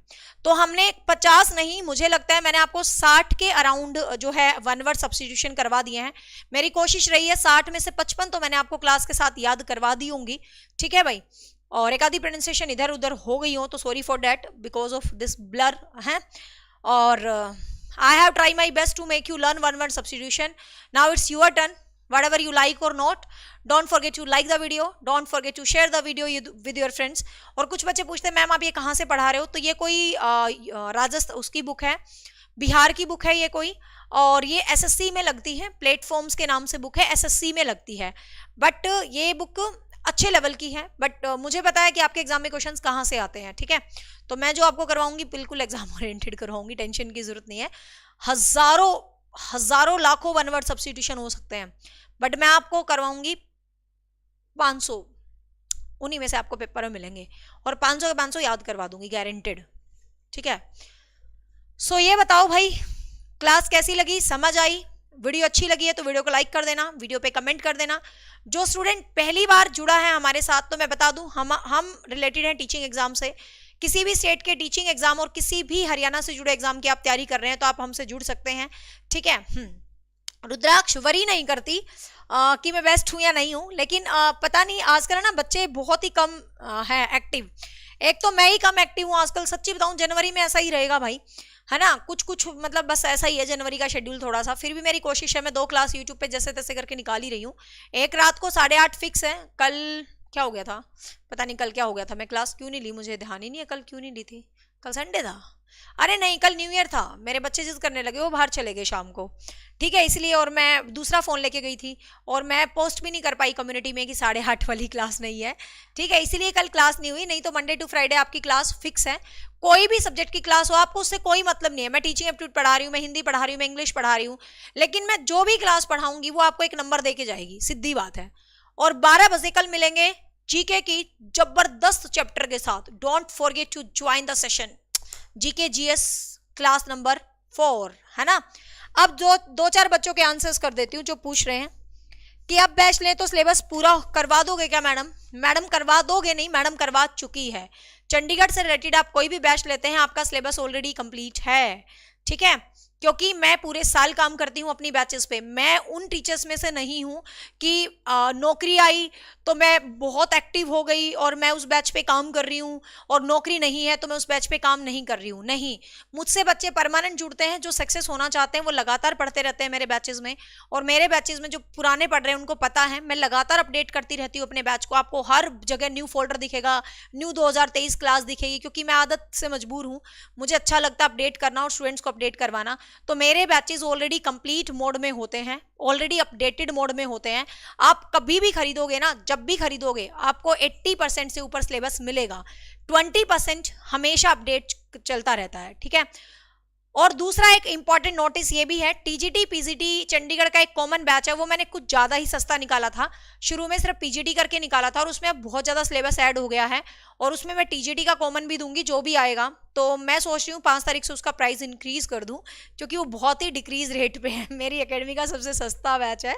तो हमने 50 नहीं, मुझे लगता है मैंने आपको 60 के अराउंड जो है वन वर्ड सब्स्टिट्यूशन करवा दिए हैं। मेरी कोशिश रही है 60 में से 55 तो मैंने आपको क्लास के साथ याद करवा दी होंगी, ठीक है भाई। और एक आधी प्रोनाउंसिएशन इधर उधर हो गई हो तो sorry for that because of this blur है। और I have tried my best to make you learn one word substitution. Now it's your turn. Whatever you like or not, don't forget to like the video. Don't forget to share the video with your friends. और कुछ बच्चे पूछते हैं ma'am आप ये कहाँ से पढ़ा रहे हो, तो ये कोई राजस्थान उसकी बुक है, बिहार की बुक है ये कोई, और ये एसएससी में लगती है, प्लेटफॉर्म्स के नाम से बुक है, एसएससी में लगती है। बट ये बुक अच्छे लेवल की है, बट मुझे पता है कि आपके एग्जाम में क्वेश्चंस कहाँ से आते हैं, ठीक है। तो मैं जो आपको करवाऊंगी बिल्कुल एग्जाम ओरिएंटेड करवाऊंगी, टेंशन की जरूरत नहीं है। हजारों लाखों वन वर्ड सब्स्टिट्यूशन हो सकते हैं, बट मैं आपको करवाऊंगी 500, उन्हीं में से आपको पेपर में मिलेंगे, और 500 के 500 याद करवा दूंगी गारंटेड, ठीक है। सो ये बताओ भाई क्लास कैसी लगी, समझ आई? वीडियो अच्छी लगी है तो वीडियो को लाइक कर देना, वीडियो पे कमेंट कर देना। जो स्टूडेंट पहली बार जुड़ा है हमारे साथ, तो मैं बता दूं हम रिलेटेड हैं टीचिंग एग्जाम से। किसी भी स्टेट के टीचिंग एग्जाम और किसी भी हरियाणा से जुड़े एग्जाम की आप तैयारी कर रहे हैं तो आप हमसे जुड़ सकते हैं, ठीक है। रुद्राक्ष वरी नहीं करती कि मैं बेस्ट हूं या नहीं हूं, लेकिन पता नहीं आजकल ना बच्चे बहुत ही कम है एक्टिव। एक तो मैं ही कम एक्टिव हूँ आजकल, सच्ची बताऊं जनवरी में ऐसा ही रहेगा भाई, है ना। कुछ मतलब बस ऐसा ही है जनवरी का शेड्यूल थोड़ा सा। फिर भी मेरी कोशिश है, मैं 2 क्लास यूट्यूब पे जैसे तैसे करके निकाल ही रही हूँ। एक रात को 8:30 फिक्स है। कल क्या हो गया था पता नहीं, कल क्या हो गया था, मैं क्लास क्यों नहीं ली मुझे ध्यान ही नहीं है, कल क्यों नहीं ली थी, कल संडे था, अरे नहीं कल न्यू ईयर था, मेरे बच्चे जिद करने लगे वो बाहर चले गए शाम को, ठीक है, इसलिए। और मैं दूसरा फ़ोन लेके गई थी और मैं पोस्ट भी नहीं कर पाई कम्युनिटी में कि 8:30 वाली क्लास नहीं है, ठीक है, इसीलिए कल क्लास नहीं हुई। नहीं तो मंडे टू फ्राइडे आपकी क्लास फिक्स है। कोई भी सब्जेक्ट की क्लास हो आपको उससे कोई मतलब नहीं है। मैं टीचिंग एप्टीट्यूड पढ़ा रही हूँ, मैं हिंदी पढ़ा रही हूँ, मैं इंग्लिश पढ़ा रही हूँ, लेकिन मैं जो भी क्लास पढ़ाऊंगी वो आपको एक नंबर दे के जाएगी, सीधी बात है। और 12 बजे कल मिलेंगे जीके की जबरदस्त चैप्टर के साथ। Don't forget to join the session, GK GS class number 4, है ना। अब दो चार बच्चों के आंसर्स कर देती हूँ जो पूछ रहे हैं कि अब बैच लें तो सिलेबस पूरा करवा दोगे क्या मैडम? मैडम करवा दोगे नहीं, मैडम करवा चुकी है। चंडीगढ़ से रिलेटेड आप कोई भी बैच लेते हैं आपका सिलेबस ऑलरेडी कंप्लीट है, ठीक है, क्योंकि मैं पूरे साल काम करती हूँ अपनी बैचेस पे। मैं उन टीचर्स में से नहीं हूँ कि नौकरी आई तो मैं बहुत एक्टिव हो गई और मैं उस बैच पे काम कर रही हूँ, और नौकरी नहीं है तो मैं उस बैच पे काम नहीं कर रही हूँ। नहीं, मुझसे बच्चे परमानेंट जुड़ते हैं, जो सक्सेस होना चाहते हैं वो लगातार पढ़ते रहते हैं मेरे बैचेस में। और मेरे बैचेस में जो पुराने पढ़ रहे हैं उनको पता है, मैं लगातार अपडेट करती रहती हूँ अपने बैच को। आपको हर जगह न्यू फोल्डर दिखेगा, न्यू 2023 क्लास दिखेगी, क्योंकि मैं आदत से मजबूर हूँ, मुझे अच्छा लगता है अपडेट करना और स्टूडेंट्स को अपडेट करवाना। तो मेरे बैचेस ऑलरेडी कंप्लीट मोड में होते हैं, ऑलरेडी अपडेटेड मोड में होते हैं। आप कभी भी खरीदोगे ना, जब भी खरीदोगे आपको 80% से ऊपर सिलेबस मिलेगा, 20% हमेशा अपडेट चलता रहता है, ठीक है। और दूसरा एक इंपॉर्टेंट नोटिस ये भी है, टीजीटी पीजीटी चंडीगढ़ का एक कॉमन बैच है, वो मैंने कुछ ज्यादा ही सस्ता निकाला था। शुरू में सिर्फ पीजीटी करके निकाला था और उसमें अब बहुत ज्यादा सिलेबस ऐड हो गया है, और उसमें मैं टीजीटी का कॉमन भी दूंगी जो भी आएगा। तो मैं सोच रही हूँ 5 तारीख से उसका प्राइस इंक्रीज कर दूं, क्योंकि वो बहुत ही डिक्रीज रेट पे है। मेरी एकेडमी का सबसे सस्ता बैच है,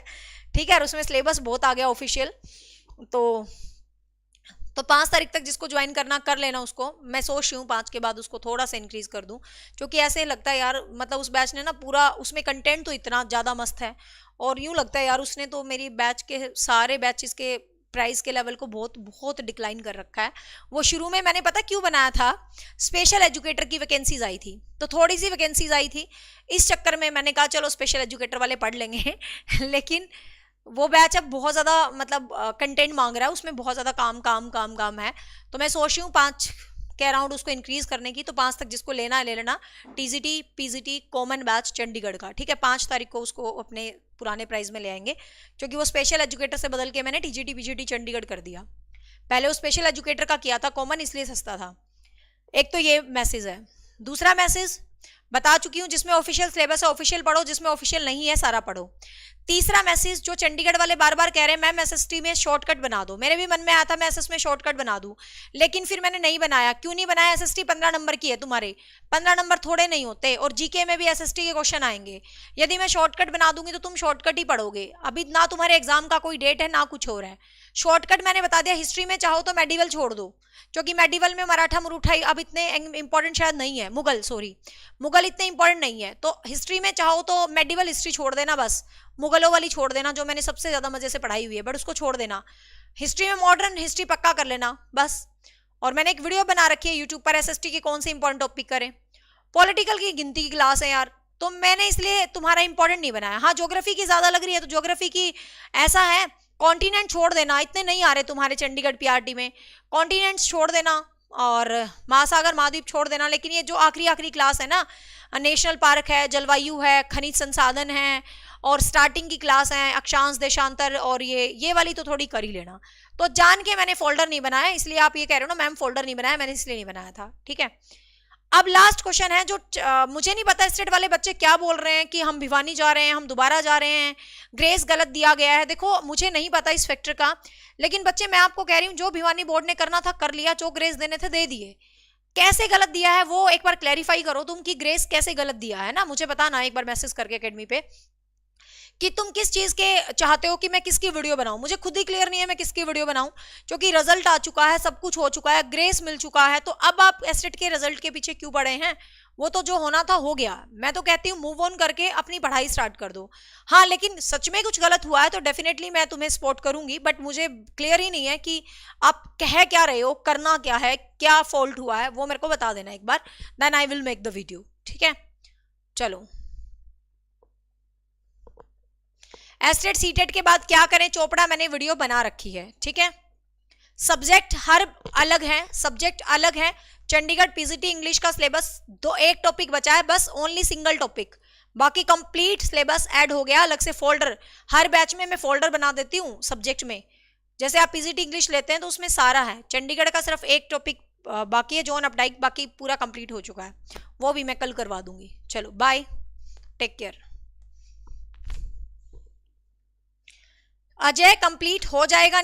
ठीक है, और उसमें सिलेबस बहुत आ गया ऑफिशियल। तो 5 तारीख तक जिसको ज्वाइन करना कर लेना उसको। मैं सोच रही हूँ 5 के बाद उसको थोड़ा सा इंक्रीज कर दूं, क्योंकि ऐसे लगता है यार, मतलब उस बैच ने ना पूरा, उसमें कंटेंट तो इतना ज़्यादा मस्त है, और यूँ लगता है यार उसने तो मेरी बैच के सारे बैचेस के प्राइस के लेवल को बहुत बहुत डिक्लाइन कर रखा है। वो शुरू में मैंने पता क्यों बनाया था, स्पेशल एजुकेटर की वैकेंसीज आई थी, तो थोड़ी सी वैकेंसीज आई थी, इस चक्कर में मैंने कहा चलो स्पेशल एजुकेटर वाले पढ़ लेंगे। लेकिन वो बैच अब बहुत ज़्यादा मतलब कंटेंट मांग रहा है, उसमें बहुत ज़्यादा काम है। तो मैं सोच रही हूँ 5 के अराउंड उसको इंक्रीज करने की। तो 5 तक जिसको लेना है ले लेना, TGT PGT common batch Chandigarh का, ठीक है। 5 तारीख को उसको अपने पुराने प्राइस में ले आएंगे, क्योंकि वो स्पेशल एजुकेटर से बदल के मैंने टीजीटी पीजीटी चंडीगढ़ कर दिया। पहले वो स्पेशल एजुकेटर का किया था कॉमन, इसलिए सस्ता था। एक तो ये मैसेज है। दूसरा मैसेज बता चुकी हूँ, जिसमें ऑफिशियल सिलेबस है ऑफिशियल पढ़ो, जिसमें ऑफिशियल नहीं है सारा पढ़ो। तीसरा मैसेज जो चंडीगढ़ वाले बार बार कह रहे हैं मैम एसएसटी में शॉर्टकट बना दो, मेरे भी मन में आया था मैं एसएस में शॉर्टकट बना दूं, लेकिन फिर मैंने नहीं बनाया। क्यों नहीं बनाया? एसएसटी 15 नंबर की है, तुम्हारे 15 नंबर थोड़े नहीं होते, और जीके में भी एसएसटी के क्वेश्चन आएंगे। यदि मैं शॉर्टकट बना दूंगी तो तुम शॉर्टकट ही पढ़ोगे, अभी ना तुम्हारे एग्जाम का कोई डेट है ना कुछ हो रहा है। शॉर्टकट मैंने बता दिया। हिस्ट्री में चाहो तो मेडिवल छोड़ दो, क्योंकि मेडिवल में मराठा मुरुठा अब इतने इंपॉर्टेंट शायद नहीं है, मुगल इतने इंपॉर्टेंट नहीं है। तो हिस्ट्री में चाहो तो मेडिवल हिस्ट्री छोड़ देना, बस मुगलों वाली छोड़ देना जो मैंने सबसे ज्यादा मजे से पढ़ाई हुई है, बट उसको छोड़ देना। हिस्ट्री में मॉडर्न हिस्ट्री पक्का कर लेना बस। और मैंने एक वीडियो बना रखी है यूट्यूब पर एसएसटी के कौन से इंपॉर्टेंट टॉपिक करें। पॉलिटिकल की गिनती की क्लास है यार, तो मैंने इसलिए तुम्हारा इंपॉर्टेंट नहीं बनाया। हाँ ज्योग्राफी की ज्यादा लग रही है तो ज्योग्राफी की ऐसा है, कॉन्टिनेंट छोड़ देना, इतने नहीं आ रहे तुम्हारे चंडीगढ़ पीआरटी में, कॉन्टिनेंट्स छोड़ देना और महासागर महाद्वीप छोड़ देना। लेकिन ये जो आखिरी क्लास है ना, नेशनल पार्क है, जलवायु है, खनिज संसाधन है, और स्टार्टिंग की क्लास है अक्षांश देशांतर, और ये वाली तो थोड़ी कर ही लेना। तो जान के मैंने फोल्डर नहीं बनाया, इसलिए आप ये कह रहे हो ना मैम फोल्डर नहीं बनाया, मैंने इसलिए नहीं बनाया था, ठीक है। अब लास्ट क्वेश्चन है जो मुझे नहीं पता स्टेट वाले बच्चे क्या बोल रहे हैं कि हम भिवानी जा रहे हैं, हम दोबारा जा रहे हैं, ग्रेस गलत दिया गया है। देखो मुझे नहीं पता इस फैक्टर का, लेकिन बच्चे मैं आपको कह रही हूँ जो भिवानी बोर्ड ने करना था कर लिया, जो ग्रेस देने थे दे दिए। कैसे गलत दिया है वो एक बार क्लैरिफाई करो तुम कि ग्रेस कैसे गलत दिया है ना, मुझे बताना एक बार मैसेज करके एकेडमी पे कि तुम किस चीज के चाहते हो कि मैं किसकी वीडियो बनाऊं। मुझे खुद ही क्लियर नहीं है मैं किसकी वीडियो बनाऊं, क्योंकि रिजल्ट आ चुका है, सब कुछ हो चुका है, ग्रेस मिल चुका है, तो अब आप एस्टेट के रिजल्ट के पीछे क्यों पड़े हैं? वो तो जो होना था हो गया। मैं तो कहती हूँ मूव ऑन करके अपनी पढ़ाई स्टार्ट कर दो। हाँ लेकिन सच में कुछ गलत हुआ है तो डेफिनेटली मैं तुम्हें सपोर्ट करूंगी, बट मुझे क्लियर ही नहीं है कि आप कह क्या रहे हो, करना क्या है, क्या फॉल्ट हुआ है, वो मेरे को बता देना एक बार, then I will make the video, ठीक है। चलो एस्टेट सीटेट के बाद क्या करें चोपड़ा मैंने वीडियो बना रखी है, ठीक है। सब्जेक्ट हर अलग है, सब्जेक्ट अलग है। चंडीगढ़ पीजीटी इंग्लिश का सिलेबस एक टॉपिक बचा है बस, ओनली सिंगल टॉपिक, बाकी कंप्लीट सिलेबस ऐड हो गया। अलग से फोल्डर हर बैच में मैं फोल्डर बना देती हूँ सब्जेक्ट में, जैसे आप पीजीटी इंग्लिश लेते हैं तो उसमें सारा है। चंडीगढ़ का सिर्फ एक टॉपिक बाकी है, जॉन अपडाइक, बाकी पूरा कंप्लीट हो चुका है, वो भी मैं कल करवा दूंगी। चलो bye, take care. Ajay complete हो जाएगा।